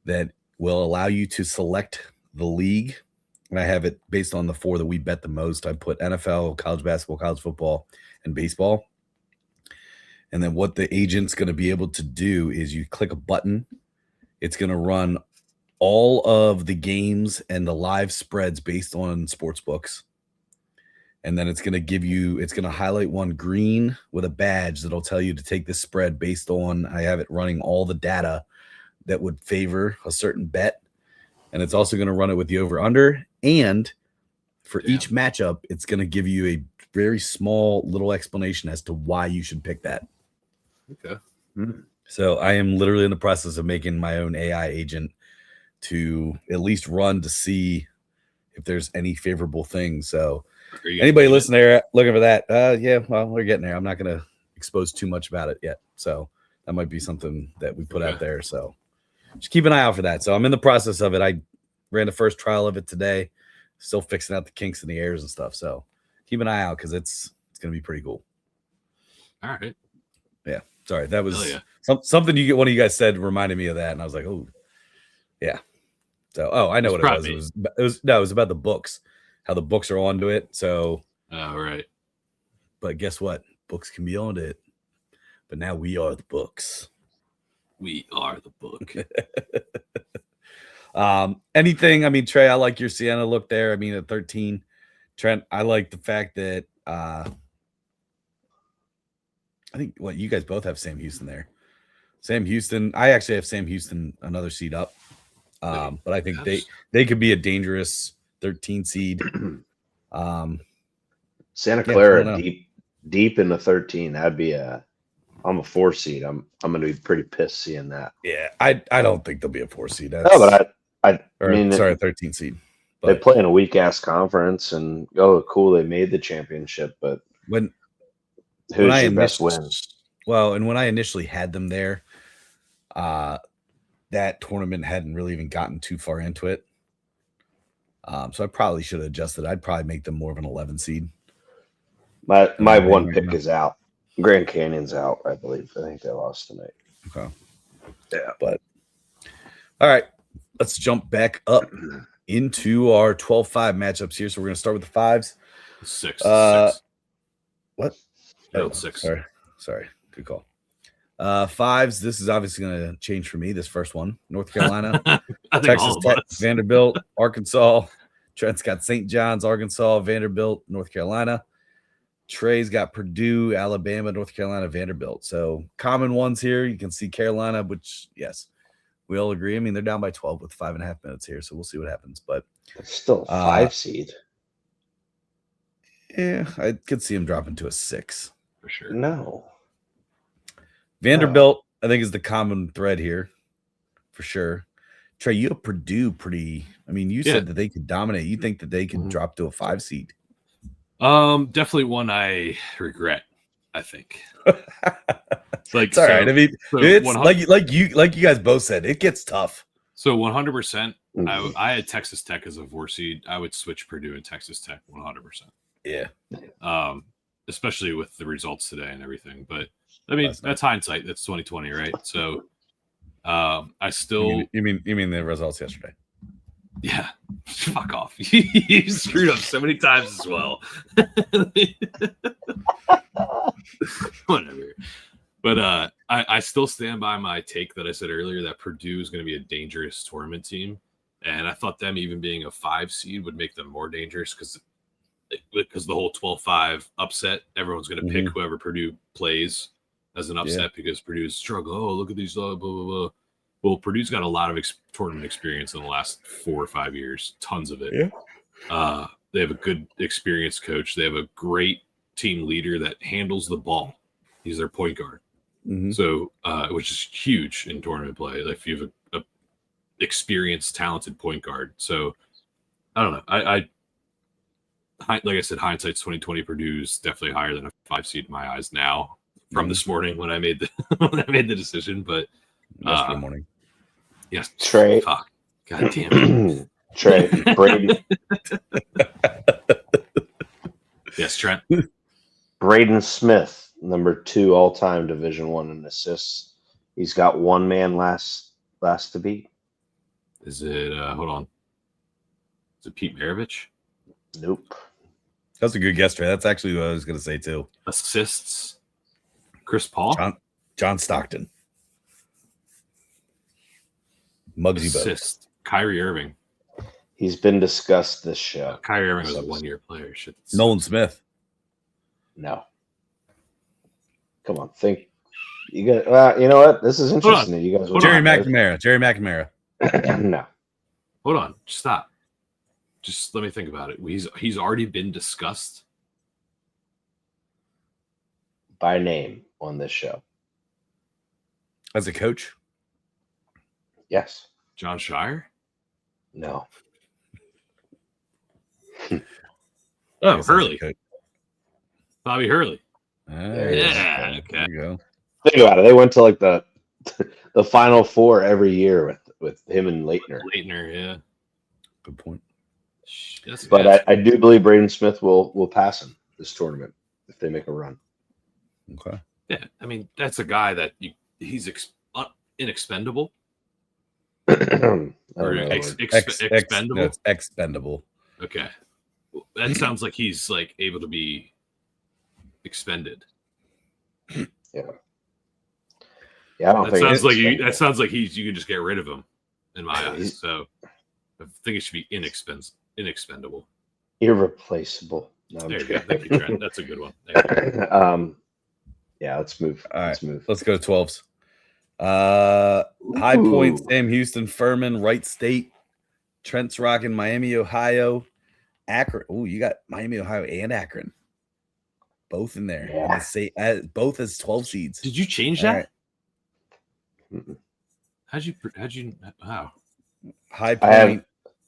that will allow you to select the league and I have it based on the 4 that we bet the most. I put NFL, college basketball, college football, and baseball. And then what the agent's going to be able to do is you click a button. It's going to run all of the games and the live spreads based on sports books. And then it's going to highlight one green with a badge that'll tell you to take this spread based on, I have it running all the data that would favor a certain bet. And it's also going to run it with the over under. And for each matchup, it's going to give you a very small little explanation as to why you should pick that. Okay. So I am literally in the process of making my own AI agent to at least run to see if there's any favorable things. So anybody listening there looking for that, yeah, well, we're getting there. I'm not going to expose too much about it yet. So that might be something that we put out there. So just keep an eye out for that. So I'm in the process of it. I ran the first trial of it today, still fixing out the kinks and the errors and stuff. So keep an eye out because it's going to be pretty cool. All right. Yeah. Sorry. That was something one of you guys said reminded me of that. And I was like, oh, yeah. So, I know what it was. It was about the books, how the books are onto it. So, right. But guess what? Books can be onto it. But now we are the books. We are the book. Anything? I mean, Trey, I like your Sienna look there. I mean, at 13, Trent, I like the fact that I think you guys both have Sam Houston there. Sam Houston. I actually have Sam Houston another seed up. But I think they could be a dangerous 13 seed. Santa Clara deep in the 13. That'd be I'm a 4 seed. I'm going to be pretty pissed seeing that. Yeah, I don't think they'll be a 4 seed. No, but I mean, sorry, 13 seed. But they play in a weak ass conference, and cool, they made the championship. But who's your best win? Well, and when I initially had them there, that tournament hadn't really even gotten too far into it. So I probably should have adjusted. I'd probably make them more of an 11 seed. My one pick is out. Grand Canyon's out, I believe. I think they lost tonight. Okay. Yeah. But all right, let's jump back up into our 12-5 matchups here. So we're going to start with the 5s. 6. What? No, 6. Sorry. Good call. 5s. This is obviously going to change for me. This first one, North Carolina, Texas Tech, Vanderbilt, Arkansas. Trent's got St. John's, Arkansas, Vanderbilt, North Carolina. Trey's got Purdue, Alabama, North Carolina, Vanderbilt. So common ones here. You can see Carolina, which, yes, we all agree. I mean, they're down by 12 with 5.5 minutes here, so we'll see what happens. But it's still a 5 seed. Yeah, I could see him dropping to a 6 for sure. No. Vanderbilt, I think, is the common thread here for sure. Trey, you have Purdue pretty. I mean, you said that they could dominate. You think that they could drop to a 5 seed? Definitely one I regret. I think. It's all right. I mean, it's like you guys both said, it gets tough. So 100%. I had Texas Tech as a 4 seed. I would switch Purdue and Texas Tech 100%. Yeah. Especially with the results today and everything. But I mean, that's hindsight. That's 2020, right? So, I still. You mean the results yesterday? Yeah. Fuck off. You screwed up so many times as well. Whatever. But I still stand by my take that I said earlier that Purdue is going to be a dangerous tournament team, and I thought them even being a 5 seed would make them more dangerous because the whole 12-5 upset. Everyone's going to pick whoever Purdue plays as an upset because Purdue's struggle. Oh, look at these blah blah blah. Well, Purdue's got a lot of tournament experience in the last 4 or 5 years, tons of it. Yeah. They have a good experienced coach. They have a great team leader that handles the ball. He's their point guard. So, which is huge in tournament play. Like if you have a experienced, talented point guard. So, I don't know. I like I said, hindsight's 2020. Purdue's definitely higher than a 5 seed in my eyes now. From this morning when I made the decision, but yesterday morning. Yes, Trey. Fuck. God damn it. Trey Brady. Yes, Trent. Braden Smith, number 2 all-time Division I in assists. He's got one man last to beat. Is it? Hold on. Is it Pete Maravich? Nope. That's a good guess, Trey. That's actually what I was going to say too. Assists? Chris Paul? John Stockton. Muggsy Bogues. Assist. Kyrie Irving. He's been discussed this show. Kyrie Irving was a 1-year player. Shit. Nolan Smith. No. Come on, think. You got. You know what? This is interesting. You guys. Jerry McNamara. No. Hold on. Stop. Just let me think about it. He's already been discussed By name on this show. As a coach? Yes. John Shire? No. Oh, Hurley. Bobby Hurley. Yeah. Okay. There you go. Think about it. They went to like the Final Four every year with him and Leitner. Yeah. Good point. But I do believe Braden Smith will pass him this tournament if they make a run. Okay. Yeah, I mean that's a guy that he's inexpendable. Or expendable. That's expendable. Okay, that sounds like he's like able to be expended. Yeah. Yeah, I don't think that sounds like you can just get rid of him in my eyes. So I think it should be inexpendable. Irreplaceable. No, there you go. Thank you, Trent. That's a good one. Yeah, let's move. All right, let's move. Let's go to 12s. High Point, Sam Houston, Furman, Wright State, Trent's rocking Miami, Ohio, Akron. Oh, you got Miami, Ohio, and Akron. Both in there. Yeah. Both as 12 seeds. Did you change that? Right. How'd you how? High Point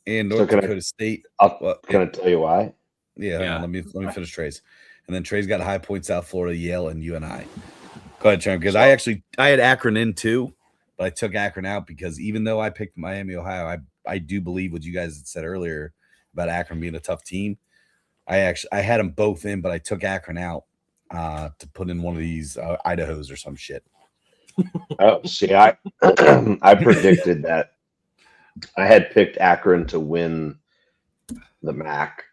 and North So Dakota State. Can I tell you why? Yeah. Let me finish Trey's. And then Trey's got High Point, South Florida, Yale, and UNI. Go ahead, Trent, because I had Akron in too, but I took Akron out because even though I picked Miami, Ohio, I do believe what you guys had said earlier about Akron being a tough team. I had them both in, but I took Akron out to put in one of these Idahos or some shit. Oh, see, I predicted that. I had picked Akron to win the MAC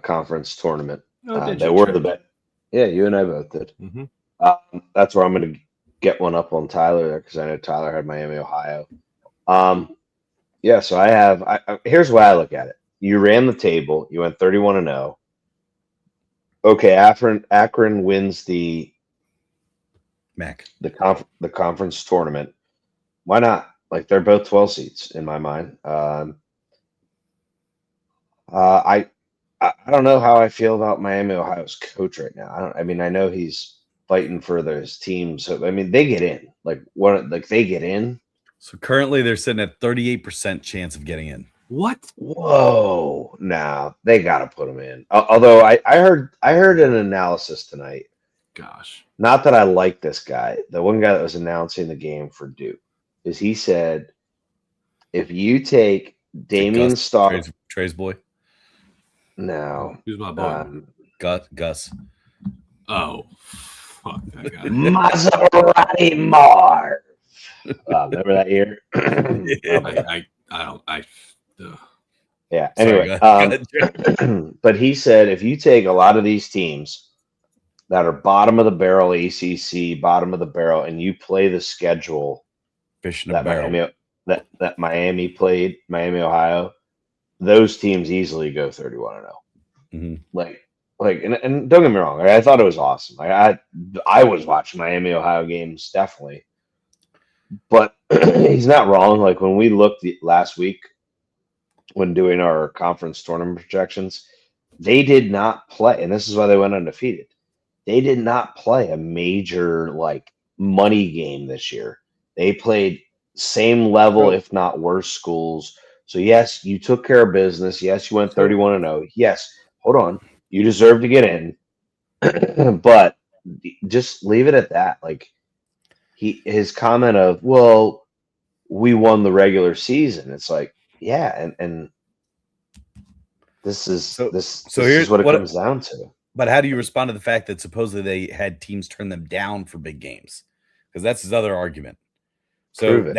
conference tournament. They were the best. Yeah, you and I both did. Mm-hmm. That's where I'm going to get one up on Tyler there because I know Tyler had Miami, Ohio. Yeah, so I have. Here's why I look at it. You ran the table. You went 31-0. Okay, Akron wins the MAC, the conference tournament. Why not? Like they're both 12 seats in my mind. I don't know how I feel about Miami, Ohio's coach right now. I mean, I know he's fighting for his team. So I mean, they get in. They get in. So currently they're sitting at 38% chance of getting in. What? Whoa! Nah, they got to put him in. Although I heard an analysis tonight. Gosh, not that I like this guy. The one guy that was announcing the game for Duke is he said, if you take Damian Starr, Trey's boy. No, who's my boy? Gus. Oh, fuck that guy. Maserati Marv. Remember that year? Yeah. Anyway, but he said if you take a lot of these teams that are bottom of the barrel ACC, bottom of the barrel, and you play the schedule that Miami played, Miami, Ohio, those teams easily go 31-0. Mm-hmm. And don't get me wrong, I thought it was awesome. I was watching Miami, Ohio games definitely, but he's not wrong. Like when we looked last week when doing our conference tournament projections, they did not play, and this is why they went undefeated. They did not play a major money game this year. They played same level, if not worse, schools. So yes, you took care of business. Yes, you went 31-0. Yes, hold on, you deserve to get in, but just leave it at that. His comment of, well, we won the regular season. It's like, yeah, and this is what it comes down to. But how do you respond to the fact that supposedly they had teams turn them down for big games? Because that's his other argument. So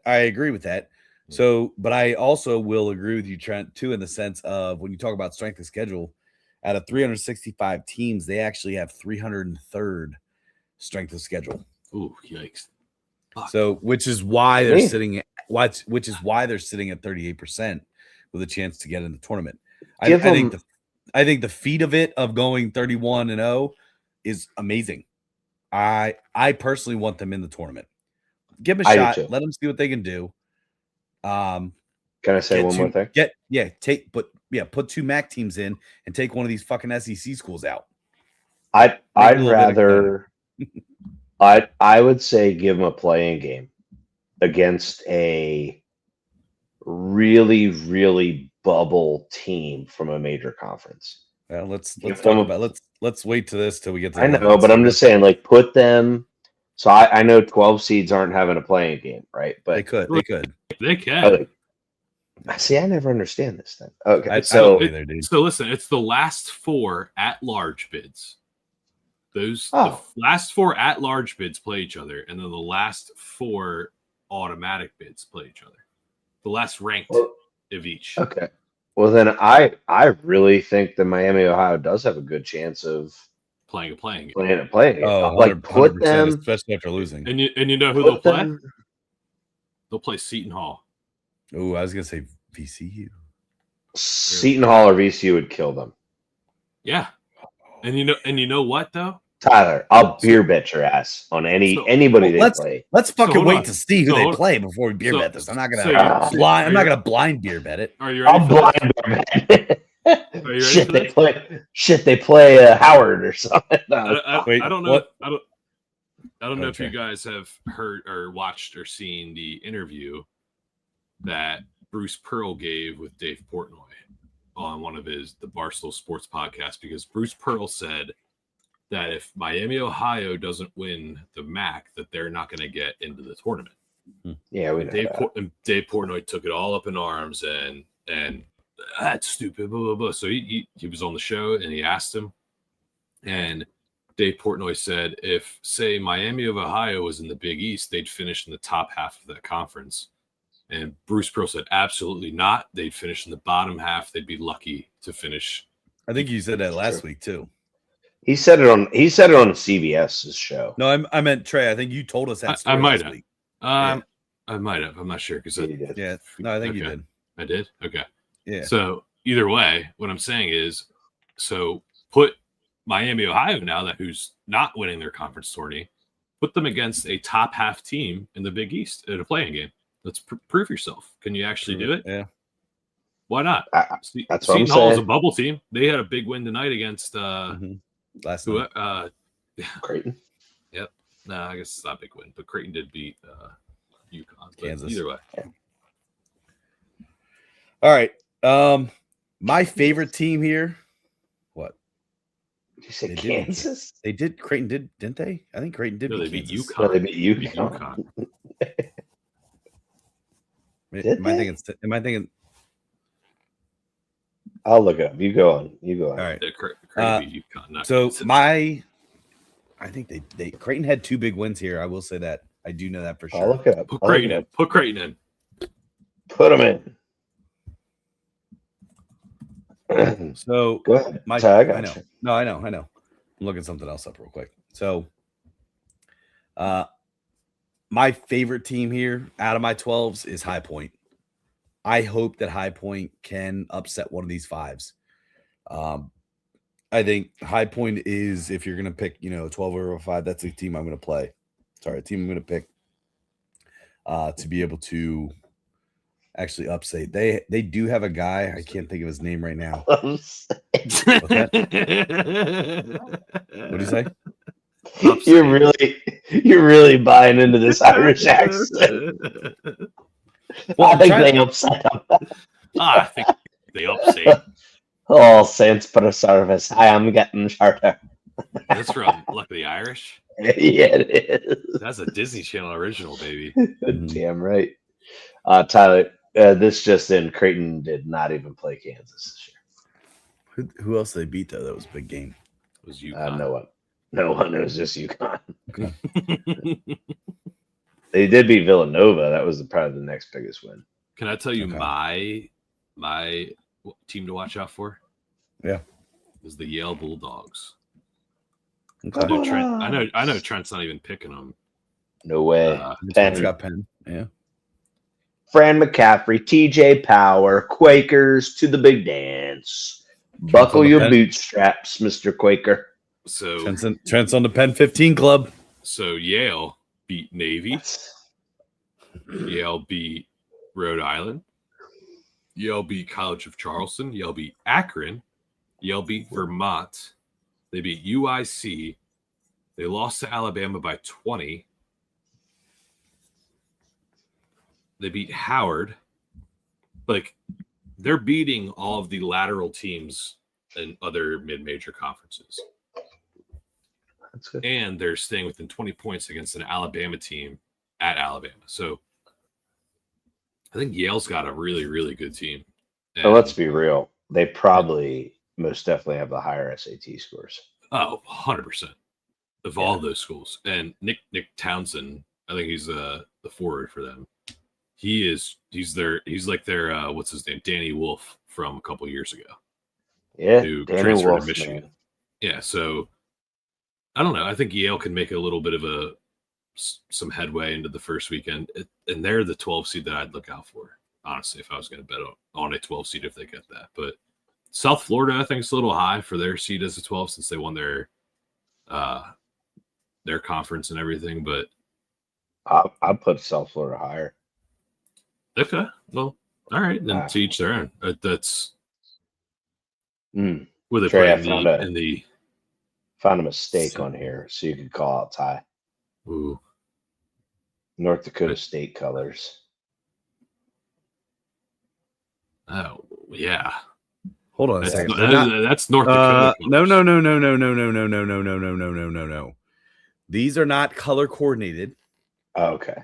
I agree with that. So, but I also will agree with you, Trent, too, in the sense of when you talk about strength of schedule, out of 365 teams, they actually have 303rd strength of schedule. Ooh, yikes! Fuck. So, which is why they're Me. sitting at 38% with a chance to get in the tournament. I Give think them- I think the feat of it of going 31-0 is amazing. I personally want them in the tournament. Give them a I do shot. too. Let them see what they can do. Can I say Get one more thing? Put 2 MAC teams in and take one of these fucking SEC schools out. I'd a little bit rather I would say give them a playing game against a really, really bubble team from a major conference. Well, let's Give talk them a- about let's wait to this till we get to I the know, but I'm just saying, like, put them. So I know 12 seeds aren't having a playing game, right? they But could. They can. see, I never understand this thing. Okay, I so don't either, dude. So listen, it's the last 4 at-large bids. The Oh. last 4 at-large bids play each other, and then the last 4 automatic bids play each other. The last ranked Well, of each. okay. Well, then I really think that Miami, Ohio does have a good chance of Playing a playing game. playing a playing game. Oh, Like, put 100%, them, especially after losing. And you know who they'll put play? them. They'll play Seton Hall. Oh, I was gonna say VCU. Seton Hall or VCU would kill them. Yeah. And you know what though? Tyler, I'll beer bet your ass on anybody they play. Let's fucking hold wait on. to see who So they hold- play before we beer so- bet this. I'm not so gonna you- blind. I'm are not you- gonna blind beer bet it. Are you ready I'll for this? blind beer bet. Are you ready Shit, for they this? play. Shit, they play Howard or something. Wait, I don't know. what? I don't know if Okay. you guys have heard or watched or seen the interview that Bruce Pearl gave with Dave Portnoy on one of the Barstool Sports podcasts, because Bruce Pearl said that if Miami, Ohio doesn't win the MAC, that they're not going to get into the tournament. Yeah, we know that. Dave Portnoy took it all up in arms and that's stupid, blah, blah, blah. So he was on the show and he asked him, and Dave Portnoy said, if, say, Miami of Ohio was in the Big East, they'd finish in the top half of that conference. And Bruce Pearl said, absolutely not. They'd finish in the bottom half. They'd be lucky to finish. I think you said that last week too. He said it on CBS's show. No, I meant Trey. I think you told us that I story might last have. week. I might have. I'm not sure because He did. Yeah, no, I think you Okay. did. I did. Okay. Yeah. So either way, what I'm saying is, so put Miami, Ohio now that who's not winning their conference tourney, put them against a top half team in the Big East at a playing game. Let's prove yourself. Can you actually do it? Yeah. Why not? That's what I'm Seton Hall is a saying. bubble team. They had a big win tonight against Last who? night. Creighton. No, I guess it's not a big win, but Creighton did beat UConn. But Kansas. either way, All right. My favorite team here. What? Did you say They did. Kansas? They did. Creighton didn't they? I think Creighton did. no, they beat beat Kansas. No, UConn. they beat Beat UConn. Did Am I they? thinking? Am I thinking? I'll look it up. You go on. All right. Creighton beat UConn. Not So Kansas. I think they Creighton had 2 big wins here. I will say that. I do know that for I'll sure. look it up. Put I'll look Creighton it in. up. Put Creighton in. Put them in. So Go ahead. my Sorry, I I got know. you. No, I know. I'm looking something else up real quick. So my favorite team here out of my 12s is High Point. I hope that High Point can upset one of these 5s. I think High Point is, if you're going to pick, 12 over 5, that's the team I'm going to play. Sorry, a team I'm going to pick to be able to actually upset. They do have a guy. I can't think of his name right now. What's that? What do you say? You're really buying into this Irish accent. Well, I think they upset him. I think they upset. Oh, Saints for a service. I am getting shorter. That's from Luck of the Irish. Yeah, it is. That's a Disney Channel original, baby. Damn right. Tyler, this just in, Creighton did not even play Kansas this year. Who else did they beat, though? That was a big game. It was UConn. No one. No one. It was just UConn. Okay. They did beat Villanova. That was probably the next biggest win. Can I tell you Okay. my team to watch out for? Yeah. Is the Yale Bulldogs. Okay. I know Trent's not even picking them. No way. Trent's got Penn. Yeah. Fran McCaffrey, TJ Power, Quakers to the big dance. Trent's Buckle on the your Penn. bootstraps, Mr. Quaker. So Trent's on the Penn 15 club. So Yale beat Navy. Yale beat Rhode Island. Yale beat College of Charleston. Yale beat Akron. Yale beat Vermont. They beat UIC. They lost to Alabama by 20. They beat Howard. Like, they're beating all of the lateral teams in other mid-major conferences. That's good. And they're staying within 20 points against an Alabama team at Alabama. So I think Yale's got a really, really good team. And let's be real. They probably most definitely have the higher SAT scores. Oh, 100% of all those schools. And Nick Townsend, I think he's the forward for them. He's like their what's his name? Danny Wolf from a couple years ago. Yeah, Who Danny transferred Wolf, to Michigan. man. Yeah, so I don't know. I think Yale can make a little bit of some headway into the first weekend, and they're the 12 seed that I'd look out for. Honestly, if I was going to bet on a 12 seed, if they get that, but South Florida, I think it's a little high for their seed as a 12 since they won their conference and everything. But I'll put South Florida higher. okay, well, all right, then to each their own. That's with it Trey, in the found a mistake on here, so you could call out Ty. Ooh. North Dakota State colors. Oh yeah. Hold on a second. That's North Dakota. No. These are not color coordinated. Oh, okay.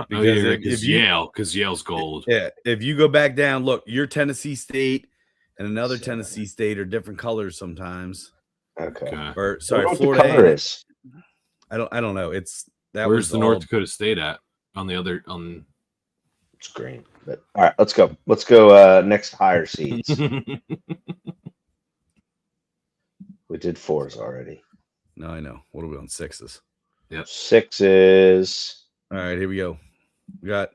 Because Yale's gold. Yeah. If you go back down, look, your Tennessee State and another Tennessee State are different colors sometimes. Okay. Or sorry, Florida. Color is? I don't know. Where's the North Dakota State at? On the other It's green. But all right, let's go. Let's go next higher seeds. We did 4s already. No, I know. What are we on? 6s? Yep. 6s. All right, here we go. We got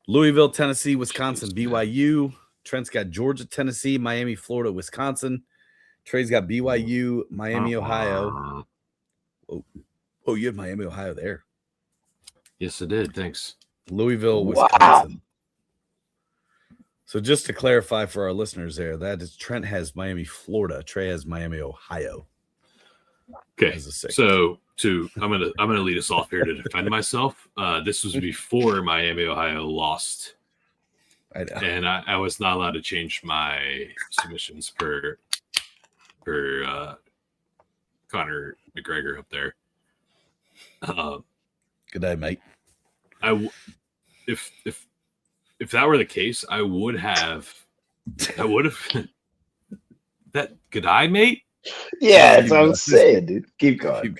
Louisville, Tennessee, Wisconsin, BYU. Trent's got Georgia, Tennessee, Miami, Florida, Wisconsin. Trey's got BYU, Miami, Ohio. Oh, you have Miami, Ohio there. Yes, I did. Thanks. Louisville, Wisconsin. Wow. So just to clarify for our listeners there, that is Trent has Miami, Florida. Trey has Miami, Ohio. Okay. So I'm gonna lead us off here to defend myself. This was before Miami, Ohio lost. I know. And I was not allowed to change my submissions per Conor McGregor up there. Good night, mate. If that were the case, I would have that good eye, mate. Yeah, that's what I'm saying, dude. Keep going.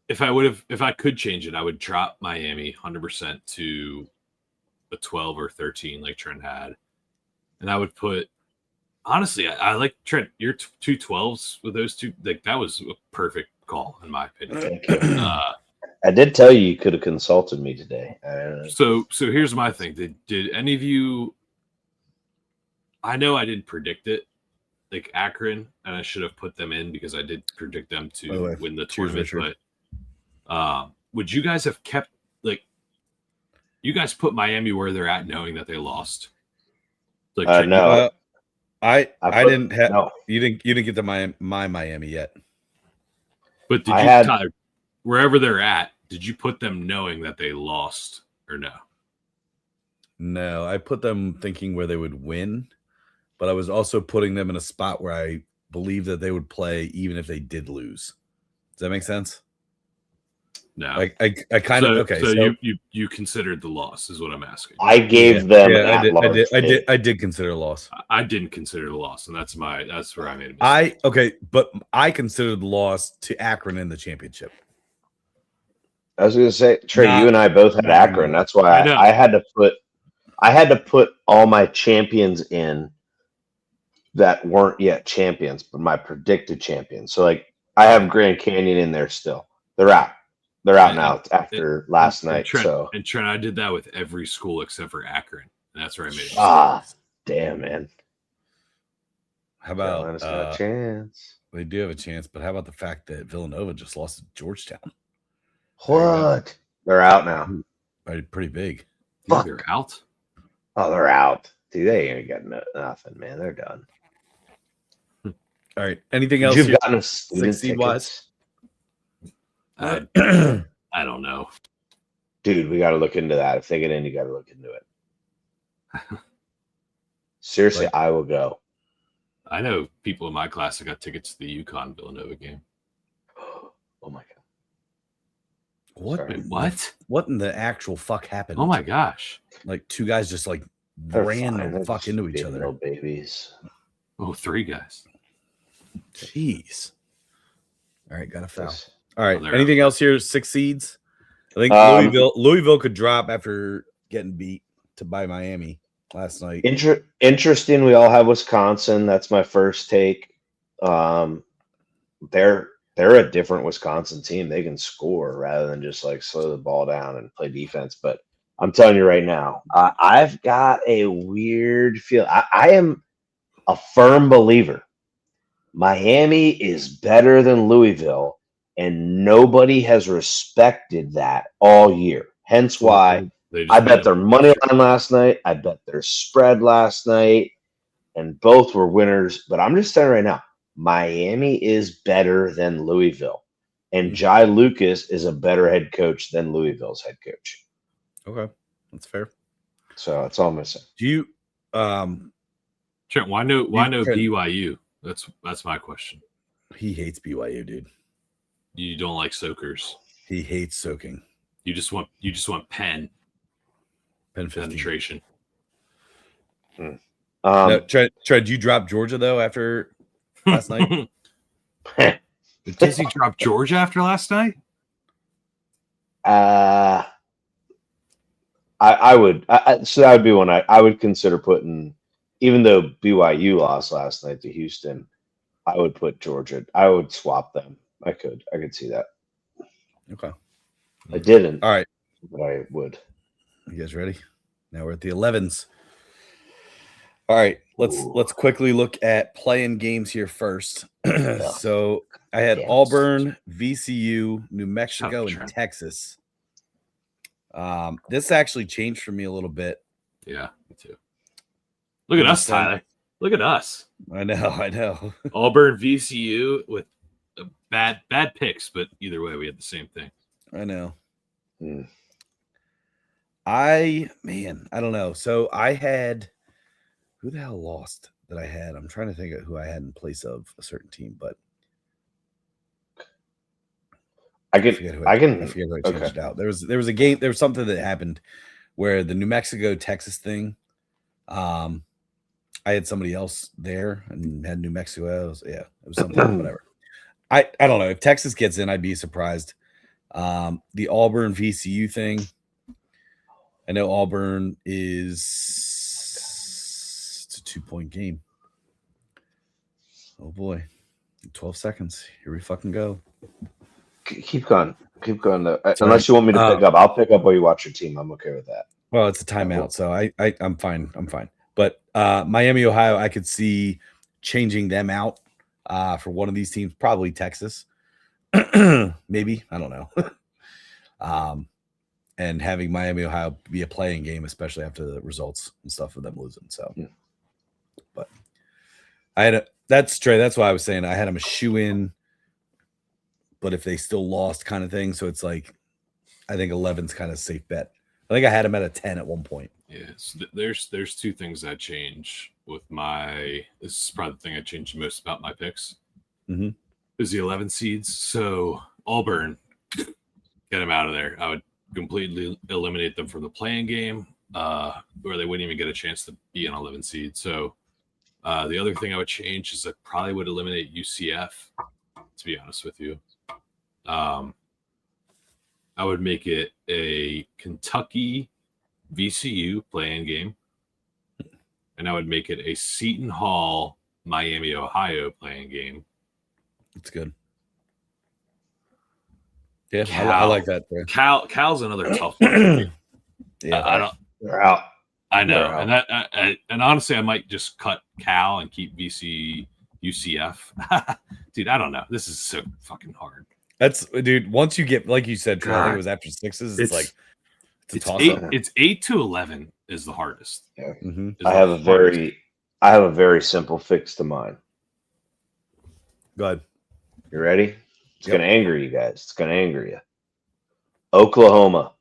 If I could change it, I would drop Miami 100% to a 12 or 13 like Trent had. And I would put, honestly, I like Trent, your 2 12s with those two, like that was a perfect call in my opinion. I did tell you could have consulted me today. So here's my thing. Did any of you, I know I didn't predict it, like Akron, and I should have put them in because I did predict them to win the tournament. But would you guys have kept, like, you guys put Miami where they're at knowing that they lost? Like, no. I didn't have. No. You didn't get to my Miami yet. But did Tyler, wherever they're at, did you put them knowing that they lost or no? No, I put them thinking where they would win, but I was also putting them in a spot where I believe that they would play even if they did lose. Does that make sense? No. I kind of okay. So you considered the loss is what I'm asking. I gave them. I did consider a loss. I didn't consider the loss, and that's where I made a mistake. But I considered the loss to Akron in the championship. I was going to say, Trey, Not- you and I both had not Akron. anymore. That's why I know. I had to put all my champions in that weren't yet champions, but my predicted champions. So like I have Grand Canyon in there still. They're out. They're out now after last night. So Trent, I did that with every school except for Akron. And that's where I made it. damn, man. How about Carolina's got a chance. they do have a chance, but how about the fact that Villanova just lost to Georgetown? What? They're out now. Pretty big. Dude, they're out. Oh, they're out. Dude, they ain't got nothing, man. They're done. All right. Anything else? You've here? gotten a student 6 seed wise? I don't know. Dude, we got to look into that. If they get in, you got to look into it. Seriously, I will go. I know people in my class that got tickets to the UConn Villanova game. Oh my god! What? Sorry. Wait, what? What in the actual fuck happened? Oh my gosh! Like 2 guys just like They're ran fine. the They're fuck just into each big other. little babies. Oh, 3 guys. Jeez. All right, got a foul. Just- All right. they're Anything out. else here? 6 seeds. I think Louisville could drop after getting beat by Miami last night. Interesting. We all have Wisconsin. That's my first take. They're a different Wisconsin team. They can score rather than just like slow the ball down and play defense. But I'm telling you right now, I've got a weird feel. I am a firm believer. Miami is better than Louisville, and nobody has respected that all year. Hence why I bet their money line last night. I bet their spread last night, and both were winners. But I'm just saying right now, Miami is better than Louisville, and Jai Lucas is a better head coach than Louisville's head coach. Okay, that's fair. So that's all I'm gonna say. Do you Trent, why no BYU? That's my question. he hates BYU, dude. You don't like soakers. He hates soaking. You just want pen 15. penetration. No, Trent, you dropped Georgia though after last night? Does he drop Georgia after last night? I would. So that would be one I would consider putting. Even though BYU lost last night to Houston, I would put Georgia. I would swap them. I could see that. Okay. I didn't. All right. But I would. You guys ready? Now we're at the 11s. All right, let's quickly look at playing games here first. So I had Auburn, VCU, New Mexico, and Texas. This actually changed for me a little bit. Yeah, me too. Look at us, Tyler. Look at us. I know. Auburn, VCU with bad picks, but either way, we had the same thing. I know. I don't know. So I had who the hell lost that I had? I'm trying to think of who I had in place of a certain team, but I can forget who I changed it out. There was a game. There was something that happened where the New Mexico Texas thing. I had somebody else there and had New Mexico. It was something. Whatever. I don't know if Texas gets in. I'd be surprised. The Auburn VCU thing. I know Auburn is it's a 2-point game. Oh boy, 12 seconds. Here we fucking go. Keep going. Though. Unless you want me to pick up, I'll pick up while you watch your team. I'm okay with that. Well, it's a timeout, so I'm fine. I'm fine. But Miami, Ohio, I could see changing them out for one of these teams, probably Texas. Maybe. I don't know. And having Miami, Ohio be a playing game, especially after the results and stuff of them losing. So, but that's Trey. That's why I was saying I had them a shoe in, but if they still lost kind of thing. So it's like, I think 11's kind of safe bet. I think I had them at a 10 at one point. Yeah, so there's 2 things I change with this is probably the thing I changed the most about my picks. Mm-hmm. Is the 11 seeds. So Auburn, get them out of there. I would completely eliminate them from the playing game, where they wouldn't even get a chance to be an 11 seed. So the other thing I would change is I probably would eliminate UCF, to be honest with you. I would make it a Kentucky VCU playing game. And I would make it a Seton Hall Miami, Ohio playing game. It's good. Yeah, I like that. There. Cal's another tough one for me. Yeah, I don't. They're out. I know, They're and and honestly, I might just cut Cal and keep UCF. Dude, I don't know. This is so fucking hard. That's dude. Once you get, like you said, Trey, I think it was after sixes. It's like it's 8 to 11 is the hardest. Yeah. Mm-hmm. I have a very simple fix to mine. Go ahead. You ready? It's gonna anger you guys. It's gonna anger you. Oklahoma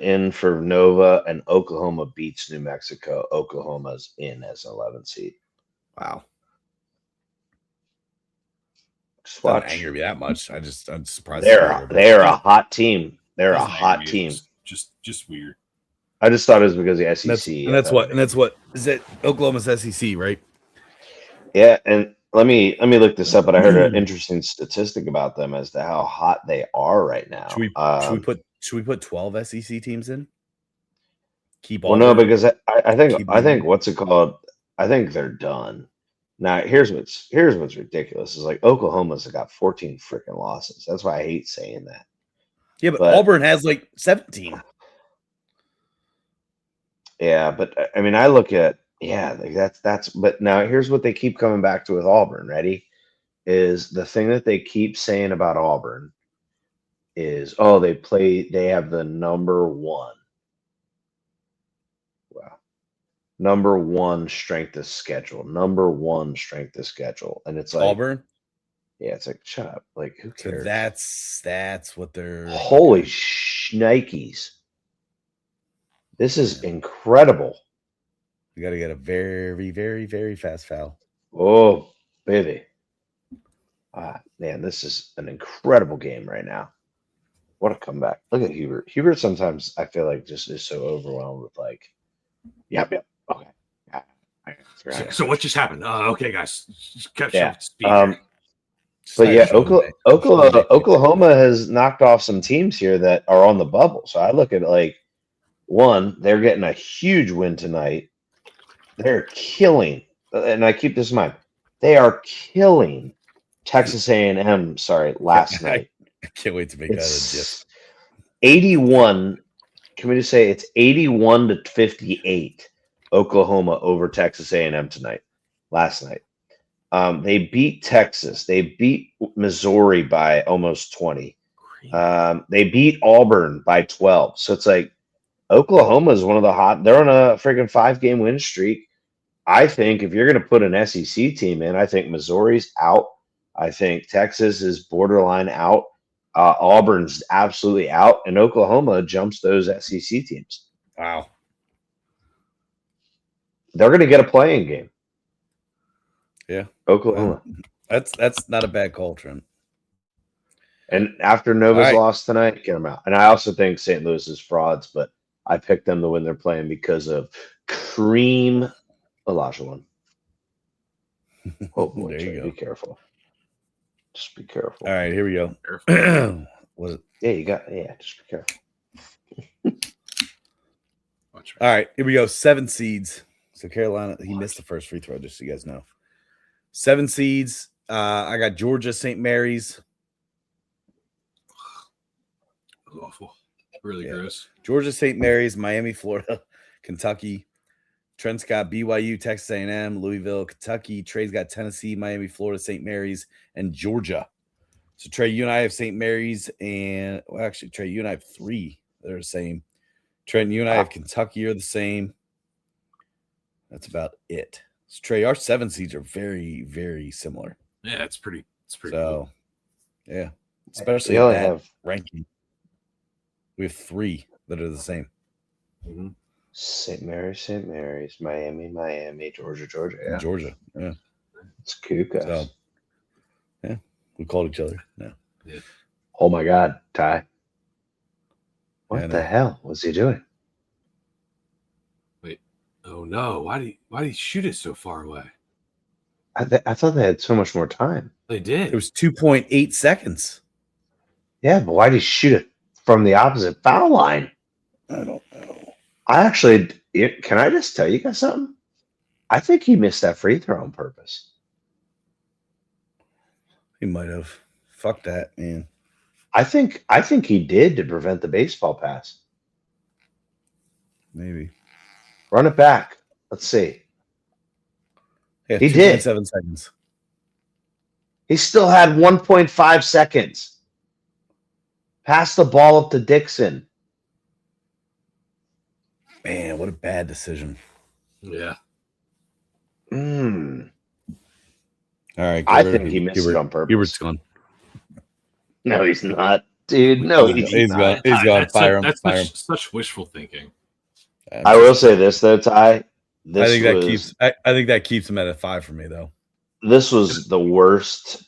in for Nova, and Oklahoma beats New Mexico. Oklahoma's in as an 11 seed. Wow. Just Doesn't watch. anger me that much. I'm surprised. They're a hot team. They're a hot team. Just weird. I just thought it was because of the SEC. That's what is it? Oklahoma's SEC, right? Yeah, and let me look this up. But I heard an interesting statistic about them as to how hot they are right now. Should we put 12 SEC teams in? Well, no, because I think what's it called? I think they're done. Now here's what's ridiculous is like Oklahoma's got 14 freaking losses. That's why I hate saying that. Yeah, but Auburn has like 17. Yeah, but I mean, I look at that's. But now here's what they keep coming back to with Auburn. Ready? Is the thing that they keep saying about Auburn is they have the number one strength of schedule. And it's like Auburn. Yeah, it's like shut up. Like who cares? So that's what they're holy shnikes. This is incredible. You got to get a very, very, very fast foul. Oh, baby. Man, this is an incredible game right now. What a comeback. Look at Hubert. Hubert sometimes I feel like just is so overwhelmed with like, yep. Okay. Yeah. So what just happened? Okay, guys. Just catch up to speed. But yeah, Oklahoma has knocked off some teams here that are on the bubble. So I look at it like, one, they're getting a huge win tonight. They're killing, and I keep this in mind, they are killing Texas A&M, last night. I can't wait to make that a GIF. 81, can we just say it's 81-58, Oklahoma over Texas A&M last night. They beat Texas. They beat Missouri by almost 20. They beat Auburn by 12. So it's like Oklahoma is one of the hot. They're on a freaking 5-game win streak. I think if you're going to put an SEC team in, I think Missouri's out. I think Texas is borderline out. Auburn's absolutely out, and Oklahoma jumps those SEC teams. Wow. They're going to get a playing game. Yeah, Oklahoma. That's not a bad call, Trent. And after Nova's loss tonight, get them out. And I also think St. Louis is frauds, but I picked them to win their playing because of Kareem Olajuwon. Oh boy, there you go. Be careful. Just be careful. All right, here we go. Was it? Yeah, just be careful. All right, here we go. 7 seeds. So Carolina, he missed the first free throw, just so you guys know. 7 seeds. I got Georgia, St. Mary's. Awful. Really gross. Georgia, St. Mary's, Miami, Florida, Kentucky. Trent's got BYU, Texas A&M, Louisville, Kentucky. Trey's got Tennessee, Miami, Florida, St. Mary's, and Georgia. So Trey, you and I have St. Mary's, and actually, Trey, you and I have 3 that are the same. Trent, you and I have Kentucky are the same. That's about it. So Trey, our 7 seeds are very, very similar. Yeah, it's pretty So, cool. Yeah, especially We only that have ranking. We have 3 that are the same. Mm-hmm. St. Mary's, Miami, Georgia. Yeah. Georgia. Yeah. It's Kukas. So, yeah, we called each other. Yeah. Oh my God, Ty. Yeah, What the hell was he doing? Wait. Oh no. Why did he shoot it so far away? I thought they had so much more time. They did. It was 2.8 seconds. Yeah, but why did he shoot it from the opposite foul line? I don't know. Can I just tell you guys something? I think he missed that free throw on purpose. He might have. Fuck that, man. I think he did to prevent the baseball pass. Maybe. Run it back. Let's see. Yeah, He did. 2.7 seconds. He still had 1.5 seconds. Pass the ball up to Dixon. Man, what a bad decision. Yeah. All right. I think he missed it on purpose. Hubert's gone. No, he's not. Dude, no, he's not. Gone. He's gone. That's Fire him. such wishful thinking. I will say this though, Ty. I think that keeps him at a 5 for me though. This was the worst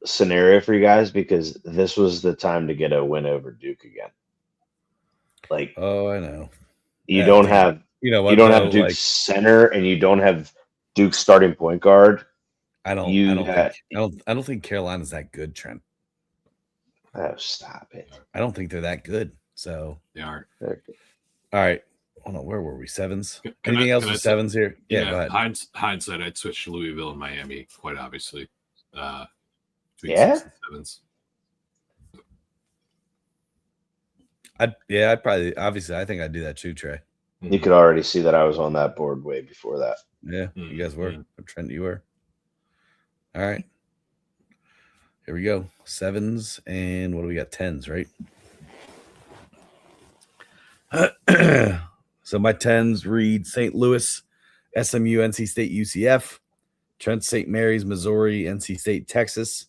scenario for you guys because this was the time to get a win over Duke again. Like, oh, I know. You don't have Duke's like, center and you don't have Duke's starting point guard. I don't think Carolina's that good, Trent. Oh, stop it. I don't think they're that good. So they aren't. Okay. All right. Hold on, where were we? 7s? Anything else with 7s here? Yeah, go ahead. Hindsight, I'd switch to Louisville and Miami, quite obviously. Yeah? 6 and 7s. I'd probably, obviously, I think I'd do that too, Trey. You could already see that I was on that board way before that. Yeah, you guys were. Trent, you were. All right. Here we go. 7s, and what do we got? 10s, right? So my 10s read St. Louis, SMU, NC State, UCF, Trent, St. Mary's, Missouri, NC State, Texas.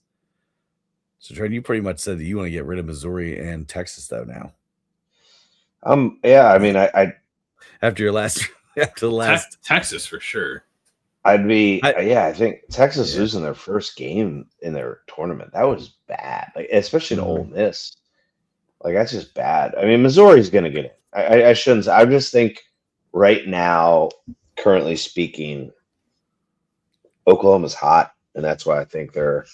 So Trent, you pretty much said that you want to get rid of Missouri and Texas though now. Yeah, I mean, I after the last Texas for sure. I think Texas losing their first game in their tournament, that was bad. Like, especially to Ole Miss. Like, that's just bad. I mean, Missouri's going to get it. I shouldn't. I just think right now, currently speaking, Oklahoma's hot, and that's why I think they're.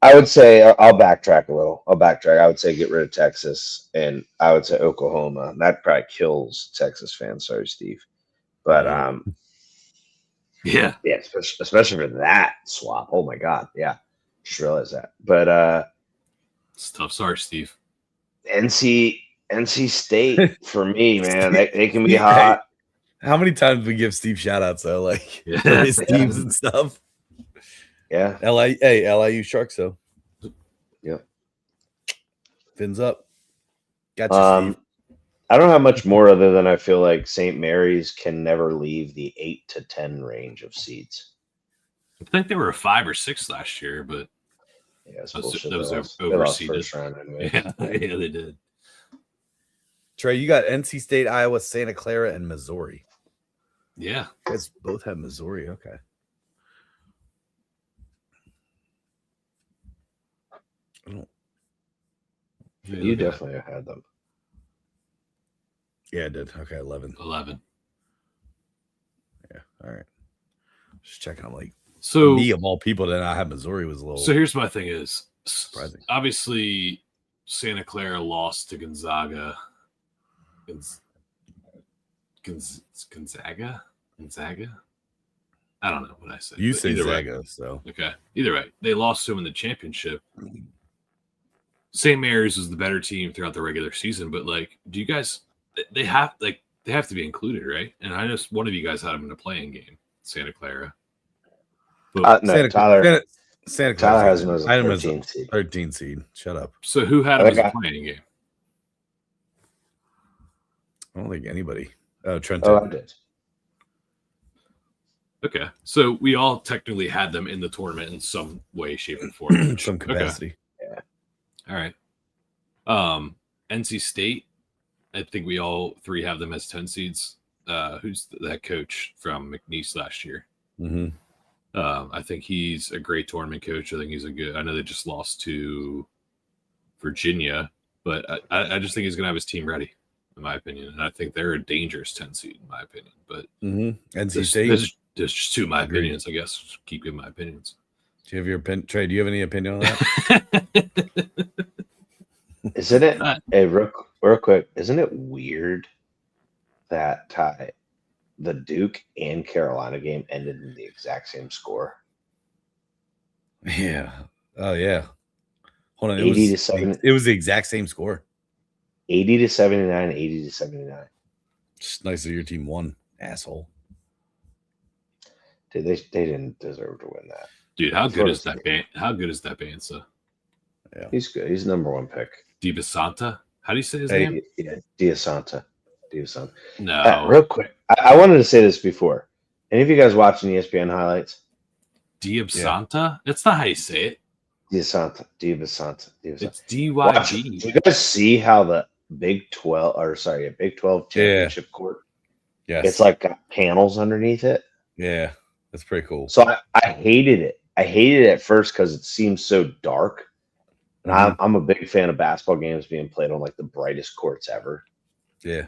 I would say I'll backtrack a little. I would say get rid of Texas, and I would say Oklahoma. That probably kills Texas fans. Sorry, Steve, but yeah, especially for that swap. Oh my God, yeah, just realized that. But it's tough. Sorry, Steve. NC State for me, man. They can be hot. How many times we give Steve shout outs though, like his teams and stuff? Yeah. LIU Sharks though. Yeah. Fins up. Gotcha, Steve. I don't have much more other than I feel like St. Mary's can never leave the 8 to 10 range of seeds. I think they were a 5 or 6 last year, but yeah, that was overseeded. Anyway. Yeah, they did. Trey, you got NC State, Iowa, Santa Clara, and Missouri. Yeah. You guys both have Missouri. Okay. You definitely had them. Yeah, I did. Okay, 11. 11. Yeah, all right. Just checking. I'm like, so me of all people that I have Missouri was a little. So here's my thing: is surprising. Obviously, Santa Clara lost to Gonzaga. Gonzaga. I don't know what I say. You say Zaga, so okay. Either way, they lost to him in the championship. St. Mary's was the better team throughout the regular season, but like, do you guys? They have to be included, right? And I just one of you guys had them in a playing game, Santa Clara. But, no, Tyler has them as a 13 seed. 13 seed. Shut up. So who had them as a playing game? I don't think anybody. Oh, Trent. Oh, I did. Okay, so we all technically had them in the tournament in some way, shape, or form. Some capacity. Okay. Yeah. All right. NC State. I think we all 3 have them as 10 seeds. Who's that coach from McNeese last year? Mm-hmm. I think he's a great tournament coach. I think he's a good. I know they just lost to Virginia, but I just think he's going to have his team ready, in my opinion. And I think they're a dangerous 10 seed, in my opinion. But NC State, Just two of my Agreed. opinions, I guess. Just keep giving my opinions. Do you have your opinion? Trey, do you have any opinion on that? Isn't it? Hey, real quick, isn't it weird that the Duke and Carolina game ended in the exact same score? Yeah. Oh yeah. Hold on. 80 to 7. It was the exact same score. 80 to 79, 80 to 79. Just nice that your team won, asshole. Dude, they didn't deserve to win that. Dude, how good is that band? How good is that Banter? Yeah. He's good. He's the number one pick. DiBasanta? How do you say his name? Yeah, Diasanta. No. Real quick, I wanted to say this before. Any of you guys watching ESPN highlights? DiBasanta? That's not how you say it. Diasanta. It's DYB. Do you guys see how the Big 12 championship court? Yes. It's like got panels underneath it. Yeah, that's pretty cool. So I hated it. I hated it at first because it seems so dark. And I'm a big fan of basketball games being played on like the brightest courts ever. Yeah.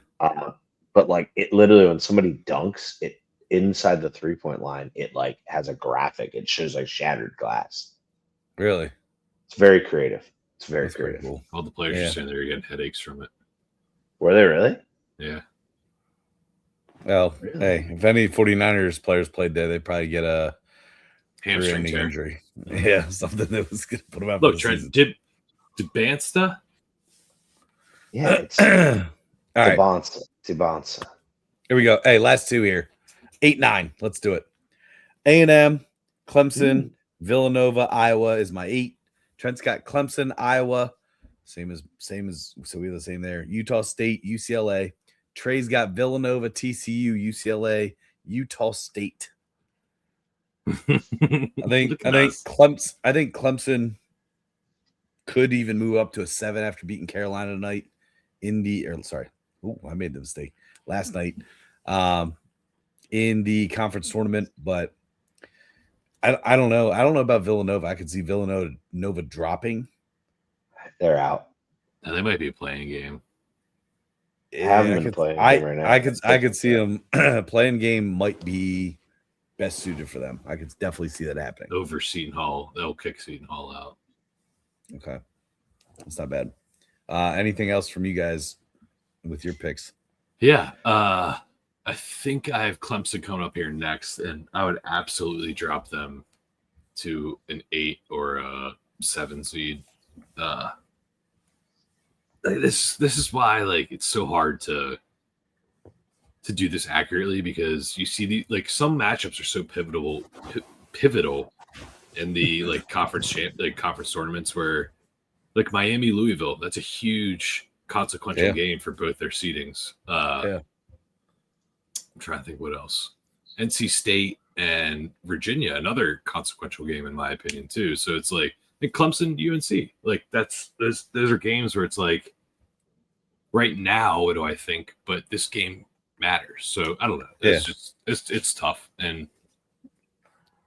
But like it literally, when somebody dunks it inside the 3-point line, it like has a graphic. It shows like shattered glass. Really? It's very creative. It's very That's pretty creative. cool. All the players are saying they're getting headaches from it. Were they really? Yeah. Well, Really? hey, if any 49ers players played there, they'd probably get a Hamstring tear. injury. Yeah, something that was going to put them out. Look, Trent, did Banster? Yeah, it's All right, Tibonsa. here we go. Hey, last two here. 8-9. Let's do it. A&M, Clemson, Villanova, Iowa is my 8. Trent's got Clemson, Iowa. Same as so we have the same there. Utah State, UCLA. Trey's got Villanova, TCU, UCLA, Utah State. I think Clemson could even move up to a 7 after beating Carolina tonight. I made the mistake last night in the conference tournament, but I don't know. I don't know about Villanova. I could see Villanova dropping. They're out. Now, they might be a playing game. Haven't been playing game right now. I could see them playing game might be best suited for them. I could definitely see that happening. Over Seton Hall. They'll kick Seton Hall out. Okay. That's not bad. Anything else from you guys with your picks? Yeah. I think I have Clemson coming up here next, and I would absolutely drop them to an 8 or a 7 seed. This is why it's so hard to do this accurately, because you see some matchups are so pivotal in the conference tournaments, where Miami Louisville, that's a huge consequential game for both their seedings. I'm trying to think what else. NC State and Virginia, another consequential game in my opinion too. So it's Clemson, UNC, those are games where it's right now, what do I think? But this game matters. So I don't know. It's tough, and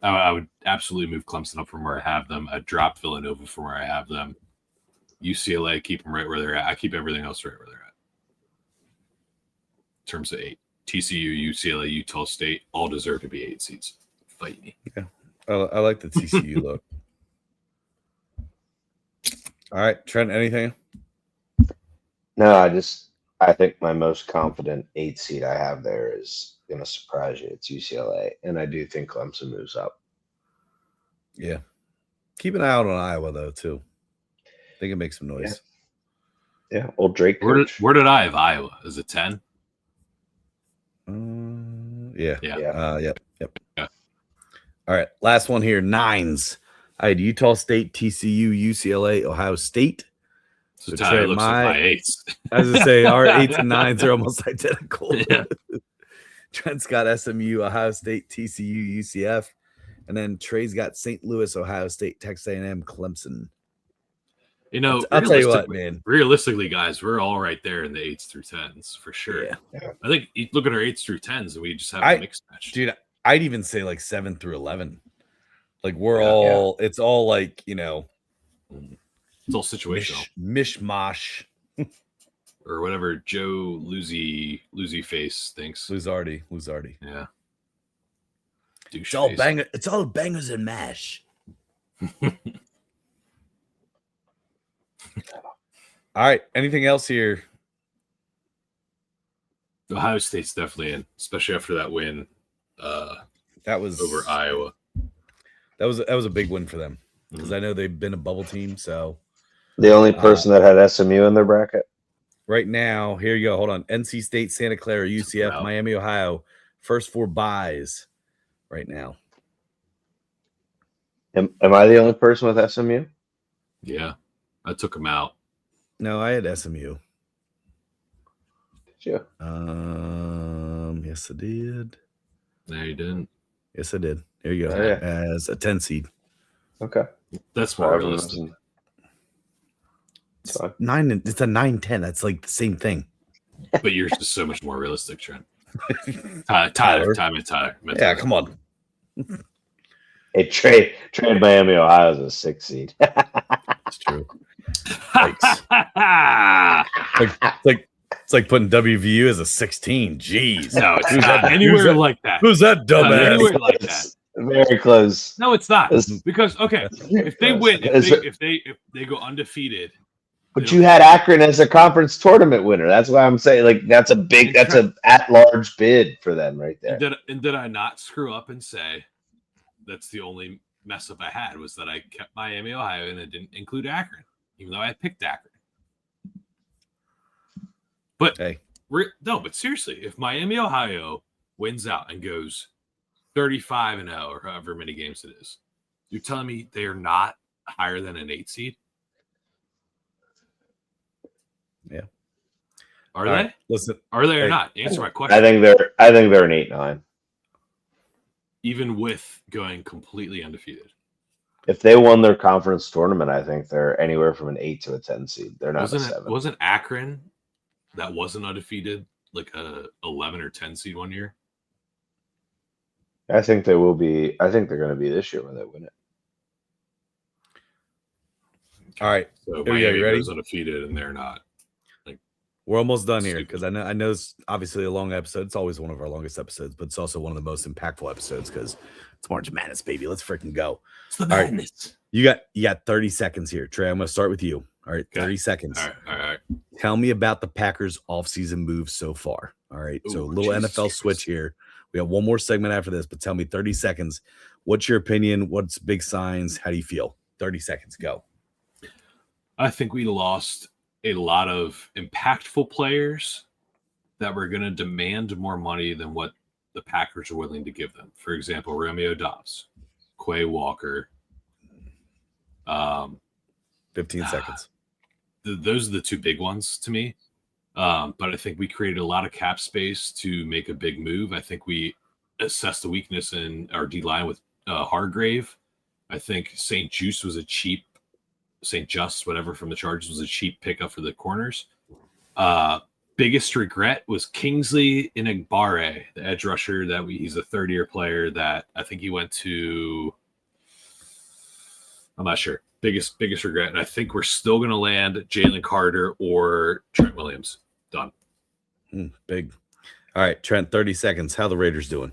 I would absolutely move Clemson up from where I have them. I'd drop Villanova from where I have them. UCLA, keep them right where they're at. I keep everything else right where they're at. In terms of 8, TCU, UCLA, Utah State all deserve to be 8 seeds. Fight me. Yeah, I like the TCU look. All right, Trent, anything? No, I think my most confident 8 seed I have there is going to surprise you. It's UCLA, and I do think Clemson moves up. Yeah. Keep an eye out on Iowa, though, too. I think it makes some noise. Yeah, old Drake coach. Where did I have Iowa? Is it 10? Yeah. Yeah. Yep. All right, last one here. 9s. I had Utah State, TCU, UCLA, Ohio State. So Tyler looks like my 8s. As I say, our 8s and 9s are almost identical. Yeah. Trent's got SMU, Ohio State, TCU, UCF, and then Trey's got St. Louis, Ohio State, Texas A&M, Clemson. I'll tell you what, man. Realistically, guys, we're all right there in the 8s through 10s for sure. Yeah. I think you look at our 8s through 10s, and we just have a mixed match. Dude, I'd even say 7 through 11. We're all, it's all it's all situational. Mishmash. Or whatever Joe Losey Face thinks. Luzardi. Yeah. It's all bangers and mash. All right. Anything else here? Ohio State's definitely in, especially after that win. That was over Iowa. That was a big win for them because I know they've been a bubble team. So the only person that had SMU in their bracket right now, here you go. Hold on. NC State, Santa Clara, UCF, Miami, Ohio. First 4 buys right now. Am I the only person with SMU? Yeah, I took them out. No, I had SMU. Did you? Yes, I did. No, you didn't. Yes, I did. There you go. Oh, yeah. As a 10 seed. Okay. That's more realistic. It's a 9-10. That's like the same thing. But yours is so much more realistic, Trent. Tyler. Yeah, come on. Hey, trade Miami, Ohio as a 6 seed. That's true. It's like putting WVU as a 16. Jeez. No, it's not anywhere like that. Who's that dumbass? Anywhere like that. Very close. No, it's not. Because if they win, if they go undefeated. But you had Akron as a conference tournament winner. That's why I'm saying that's an at-large bid for them right there. And did I not screw up and say that's the only mess up I had was that I kept Miami, Ohio, and it didn't include Akron, even though I had picked Akron. But but seriously, if Miami, Ohio wins out and goes 35-0 or however many games it is, you're telling me they are not higher than an 8 seed? Yeah. Are they? Listen, are they or not? Answer my question. I think they're an 8-9. Even with going completely undefeated. If they won their conference tournament, I think they're anywhere from an 8 to a 10 seed. They're not a 7. Wasn't Akron that wasn't undefeated like a 11 or 10 seed one year? I think they will be. I think they're going to be this year when they win it. All right. So Miami goes undefeated and they're not. We're almost done here because I know it's obviously a long episode. It's always one of our longest episodes, but it's also one of the most impactful episodes because it's March Madness, baby. Let's freaking go. It's the madness. Right. You got 30 seconds here, Trey. I'm going to start with you. All right, okay. 30 seconds. All right. Tell me about the Packers offseason moves so far. All right, so a little NFL switch here. We have one more segment after this, but tell me 30 seconds. What's your opinion? What's big signs? How do you feel? 30 seconds. Go. I think we lost a lot of impactful players that were going to demand more money than what the Packers are willing to give them. For example, Romeo Doubs, Quay Walker. 15 seconds. Those are the two big ones to me. But I think we created a lot of cap space to make a big move. I think we assessed the weakness in our D-line with Hargrave. I think St. Just, whatever, from the Chargers was a cheap pickup for the corners. Biggest regret was Kingsley Enagbare, the edge rusher he's a third-year player that I think he went to. I'm not sure. Biggest regret. And I think we're still going to land Jalen Carter or Trent Williams. Done. Big. All right, Trent, 30 seconds. How the Raiders doing?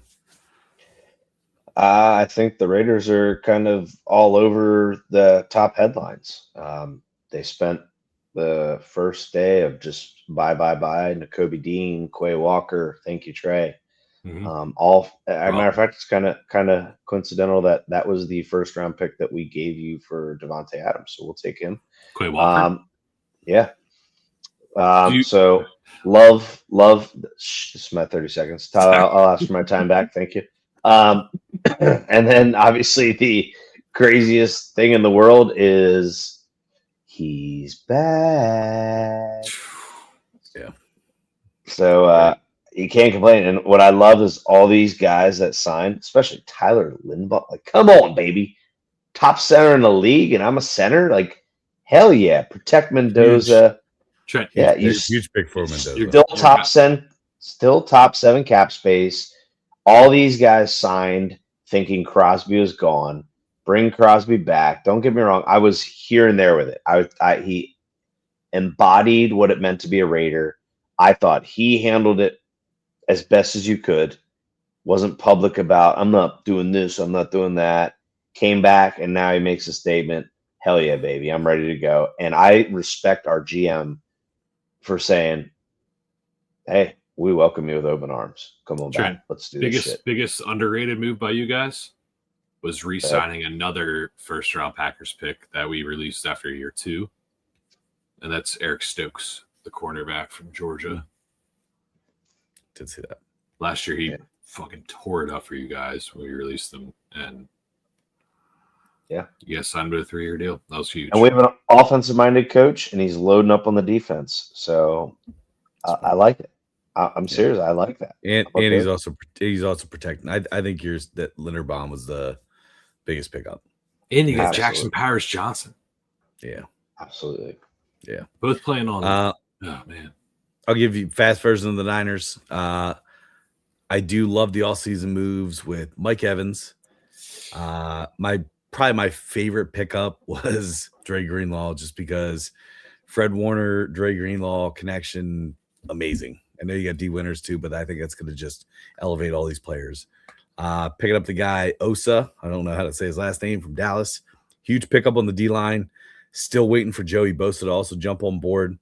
I think the Raiders are kind of all over the top headlines. They spent the first day of just bye, Nakobe Dean, Quay Walker. Thank you, Trey. Mm-hmm. Matter of fact, it's kind of coincidental that was the first round pick that we gave you for Devontae Adams, so we'll take him. Quay Walker. Yeah. So love. This is my 30 seconds. Tyler, I'll ask for my time back. Thank you. And then obviously the craziest thing in the world is he's back. Yeah. So you can't complain. And what I love is all these guys that signed, especially Tyler Linbaugh. Like, come on, baby. Top center in the league, and I'm a center. Like, hell yeah. Protect Mendoza. Trent, yeah, huge pick for Mendoza. You're still top 7 cap space. All these guys signed thinking Crosby was gone. Bring Crosby back. Don't get me wrong. I was here and there with it. He embodied what it meant to be a Raider. I thought he handled it as best as you could. wasn't public about, I'm not doing this, I'm not doing that. Came back, and now he makes a statement. Hell yeah, baby, I'm ready to go. And I respect our GM for saying, hey, we welcome you with open arms. Come on Trent, back. Let's do this shit. biggest underrated move by you guys was re-signing another first-round Packers pick that we released after year 2, and that's Eric Stokes, the cornerback from Georgia. Did see that. Last year, he fucking tore it up for you guys when we released them, and you guys signed him to a 3-year deal. That was huge. And we have an offensive-minded coach, and he's loading up on the defense. So I like it. I'm serious. I like that. And he's also protecting. I think that Linderbaum was the biggest pickup. And you got Jackson Powers Johnson. Yeah, absolutely. Yeah, both playing on. Oh man, I'll give you fast version of the Niners. I do love the offseason moves with Mike Evans. Probably my favorite pickup was Dre Greenlaw, just because Fred Warner, Dre Greenlaw connection, amazing. I know you got D Winters too, but I think that's going to just elevate all these players. Picking up the guy Osa, I don't know how to say his last name, from Dallas. Huge pickup on the D line. Still waiting for Joey Bosa to also jump on board.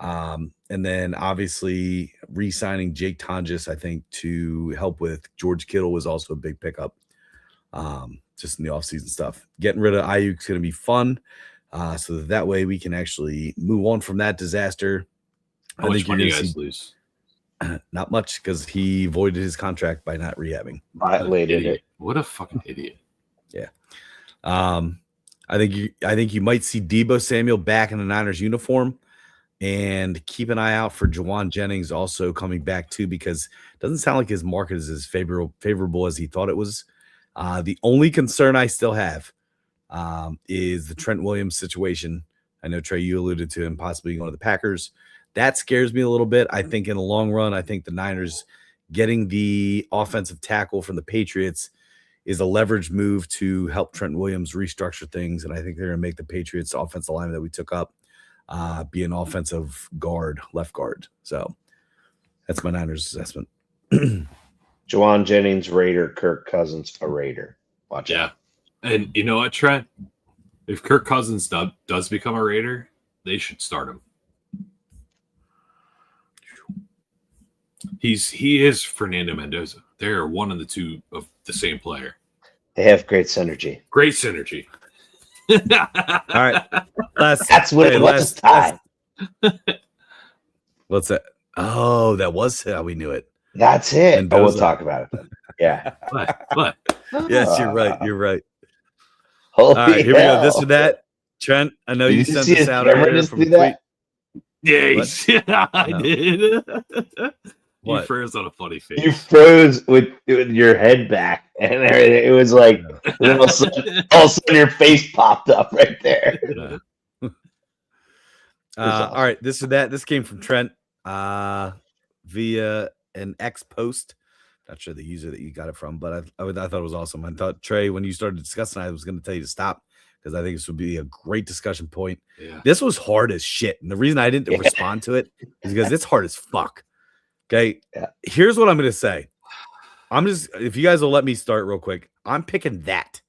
And then obviously re-signing Jake Tonjes, I think, to help with George Kittle was also a big pickup. Just in the offseason stuff. Getting rid of Ayuk is going to be fun. So that way we can actually move on from that disaster. How much money you guys lose? Not much, because he voided his contract by not rehabbing. Violated it. What a fucking idiot. Yeah. I think you might see Deebo Samuel back in the Niners uniform, and keep an eye out for Jawan Jennings also coming back too, because it doesn't sound like his market is as favorable as he thought it was. The only concern I still have is the Trent Williams situation. I know, Trey, you alluded to him possibly going to the Packers. That scares me a little bit. I think in the long run, I think the Niners getting the offensive tackle from the Patriots is a leverage move to help Trent Williams restructure things. And I think they're going to make the Patriots offensive lineman that we took up be an offensive guard, left guard. So that's my Niners assessment. Jawan Jennings, Raider. Kirk Cousins, a Raider. Watch out. And you know what, Trent? If Kirk Cousins does become a Raider, they should start him. He is Fernando Mendoza. They're one and the two of the same player. They have great synergy. Great synergy. All right. That's what it was. What's that? Oh, that was how we knew it. That's it. Mendoza. We'll talk about it then. Yeah. What? Yes, you're right. You're right. Holy All right, here hell. we go. This or that. Trent, I know you sent see this his out camera earlier just from do that? Yeah, I No. did. You What? froze on a funny face. You froze with your head back and everything. It was like all of a sudden your face popped up right there. All right, this or that. This came from Trent via an X post. Not sure the user that you got it from, but I thought it was awesome. I thought, Trey, when you started discussing, I was going to tell you to stop, because I think this would be a great discussion point. Yeah. This was hard as shit, and the reason I didn't respond to it is because it's hard as fuck. Okay, Here's what I'm going to say. If you guys will let me start real quick, I'm picking that.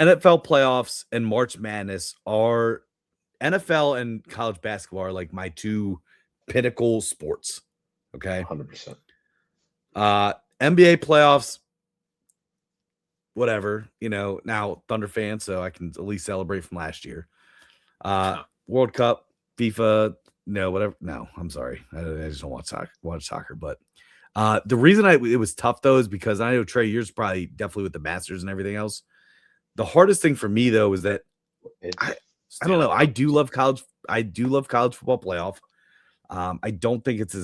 NFL playoffs and March Madness are NFL and college basketball are like my two pinnacle sports. Okay. 100%. NBA playoffs, whatever, now Thunder fan, so I can at least celebrate from last year. World Cup, FIFA, no, whatever. No, I'm sorry. I just don't watch soccer. But the reason it was tough though is because I know, Trey, yours probably definitely with the Masters and everything else. The hardest thing for me though is that I don't know. I do love college football playoff. I don't think it's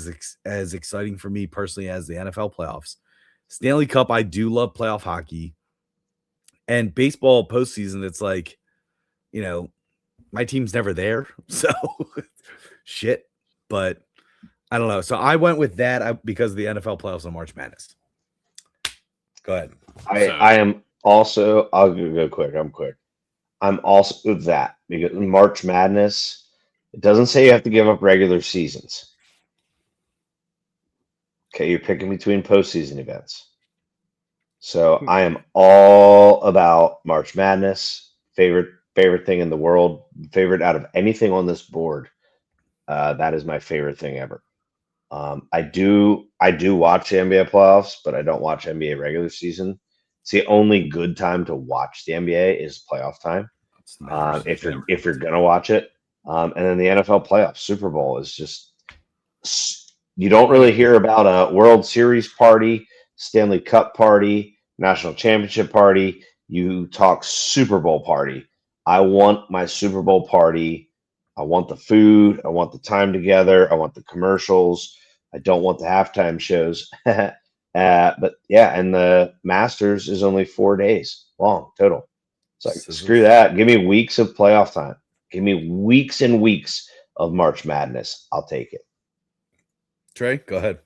as exciting for me personally as the NFL playoffs. Stanley Cup, I do love playoff hockey. And baseball postseason, it's like, my team's never there. So shit. But I don't know. So I went with that because of the NFL playoffs on March Madness. Go ahead. I am also, I'll go quick. I'm quick. I'm also with that because in March Madness, it doesn't say you have to give up regular seasons. Okay, you're picking between postseason events. So I am all about March Madness. Favorite thing in the world. Favorite out of anything on this board. That is my favorite thing ever. I do watch the NBA playoffs, but I don't watch NBA regular season. It's the only good time to watch the NBA is playoff time. If you're gonna watch it, and then the NFL playoffs, Super Bowl is just you don't really hear about a World Series party, Stanley Cup party, National Championship party. You talk Super Bowl party. I want my Super Bowl party. I want the food. I want the time together. I want the commercials. I don't want the halftime shows. But yeah, and the Masters is only 4 days long total. It's like, screw that. Give me weeks of playoff time. Give me weeks and weeks of March Madness. I'll take it. Trey, go ahead.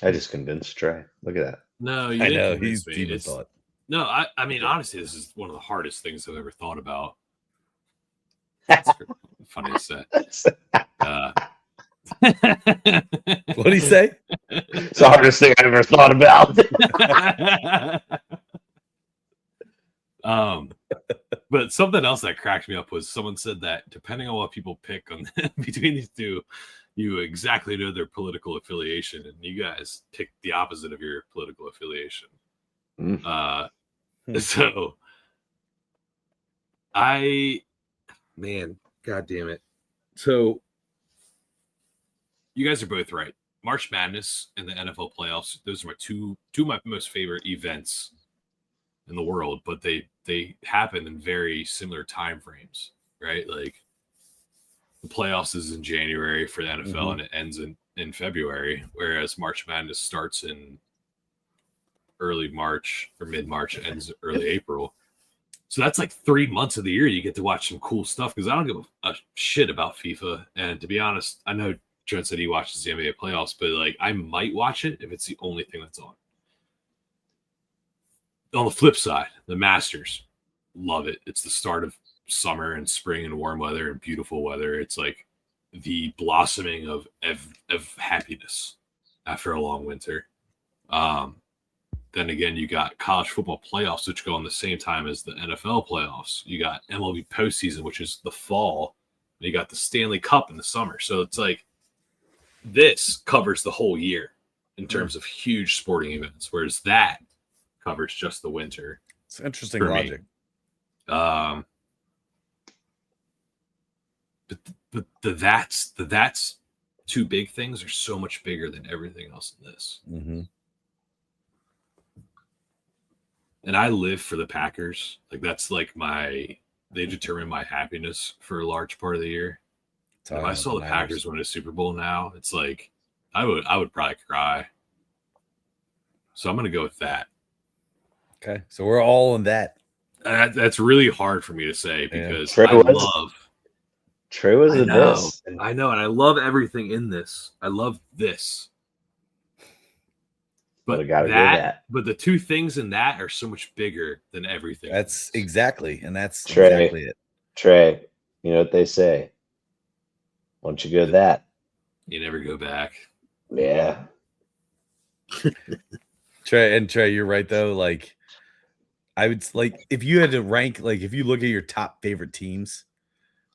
I just convinced Trey. Look at that. No, you I didn't know convince he's me. deep in thought. No, I mean, honestly, this is one of the hardest things I've ever thought about. That's funny to say. What did he say? It's the hardest thing I ever thought about. But something else that cracked me up was someone said that depending on what people pick on between these two, you exactly know their political affiliation, and you guys picked the opposite of your political affiliation. So God damn it. So you guys are both right. March Madness and the NFL playoffs, those are my two of my most favorite events in the world, but they happen in very similar time frames, right? Like the playoffs is in January for the NFL and it ends in February, whereas March Madness starts in early March or mid-March, ends early April. So that's like 3 months of the year you get to watch some cool stuff, because I don't give a shit about FIFA. And to be honest, I know Trent said he watches the NBA playoffs, but like I might watch it if it's the only thing that's on. On the flip side, the Masters, love it. It's the start of summer and spring and warm weather and beautiful weather. It's like the blossoming of happiness after a long winter. Then again, you got college football playoffs, which go on the same time as the NFL playoffs. You got MLB postseason, which is the fall. And you got the Stanley Cup in the summer. So it's like this covers the whole year in terms of huge sporting events, whereas that covers just the winter. It's interesting logic. But the that's two big things are so much bigger than everything else in this. Mm-hmm. And I live for the Packers. Like that's like they determine my happiness for a large part of the year. If I saw the Packers win a Super Bowl now, it's like I would probably cry. So I'm gonna go with that. Okay, so we're all in that. That's really hard for me to say because Trey was I know, this. I know, and I love everything in this. I love this. But but the two things in that are so much bigger than everything. That's exactly Trey, it. Trey, you know what they say? Once you go that, you never go back. Yeah. Trey, you're right though. Like, I would like if you had to rank, like if you look at your top favorite teams,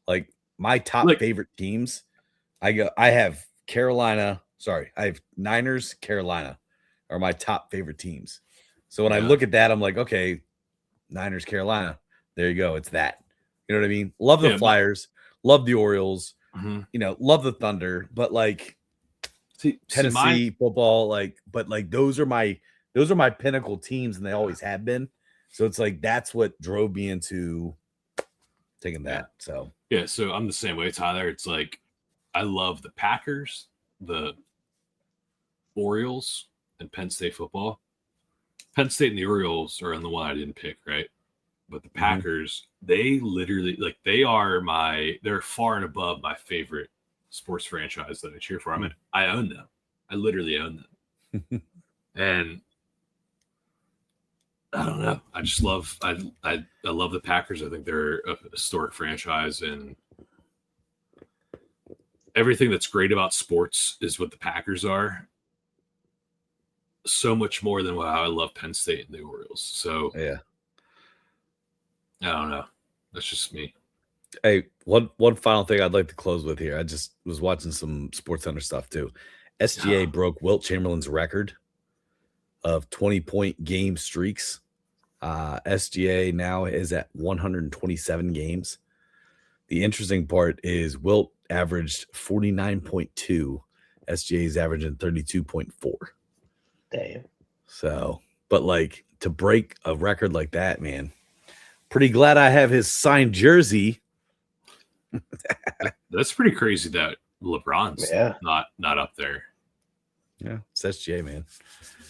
like my top favorite teams, I have Carolina. Sorry, I have Niners, Carolina are my top favorite teams. So when I look at that, I'm like, okay, Niners, Carolina. There you go. It's that. You know what I mean? Love the Flyers, love the Orioles, love the Thunder, but like Tennessee football, like, but like those are my pinnacle teams, and they always have been. So it's like that's what drove me into taking that. So so I'm the same way, Tyler. It's like I love the Packers, the Orioles, and Penn State football. Penn State and the Orioles are on the one I didn't pick, right? But the Packers, they literally like they're far and above my favorite sports franchise that I cheer for. I mean, I own them. I literally own them. And I don't know. I just love I love the Packers. I think they're a historic franchise, and everything that's great about sports is what the Packers are. So much more than how I love Penn State and the Orioles. So Yeah. I don't know. That's just me. Hey, one final thing I'd like to close with here. I just was watching some SportsCenter stuff too. SGA broke Wilt Chamberlain's record of 20-point game streaks. SGA now is at 127 games. The interesting part is Wilt averaged 49.2. SGA's averaging 32.4. Damn. So, but like to break a record like that, man, pretty glad I have his signed jersey. That's pretty crazy that LeBron's not up there. Yeah, it's SGA, man.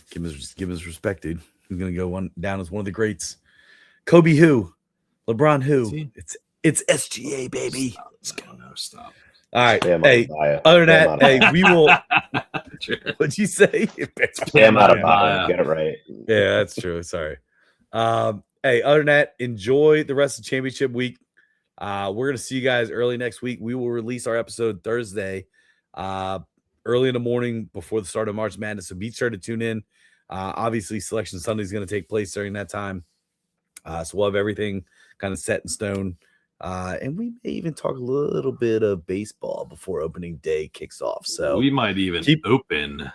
Give him his respect, dude. He's gonna go down as one of the greats. Kobe who? LeBron who? It's SGA, baby. Stop. All right. Hey, other than that, hey, we will. What'd you say? Spam out of bio. Get it right. Yeah, that's true. Sorry. Hey, other than that, enjoy the rest of championship week. We're gonna see you guys early next week. We will release our episode Thursday, early in the morning before the start of March Madness. So be sure to tune in. Obviously, Selection Sunday is going to take place during that time. So we'll have everything kind of set in stone. And we may even talk a little bit of baseball before opening day kicks off. So we might even open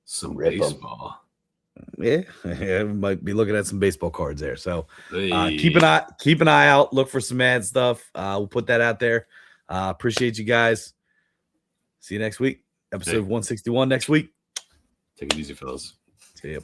some baseball. Yeah, we might be looking at some baseball cards there. So keep an eye out. Look for some ad stuff. We'll put that out there. Appreciate you guys. See you next week. Episode 161 next week. Take it easy, fellas. See you.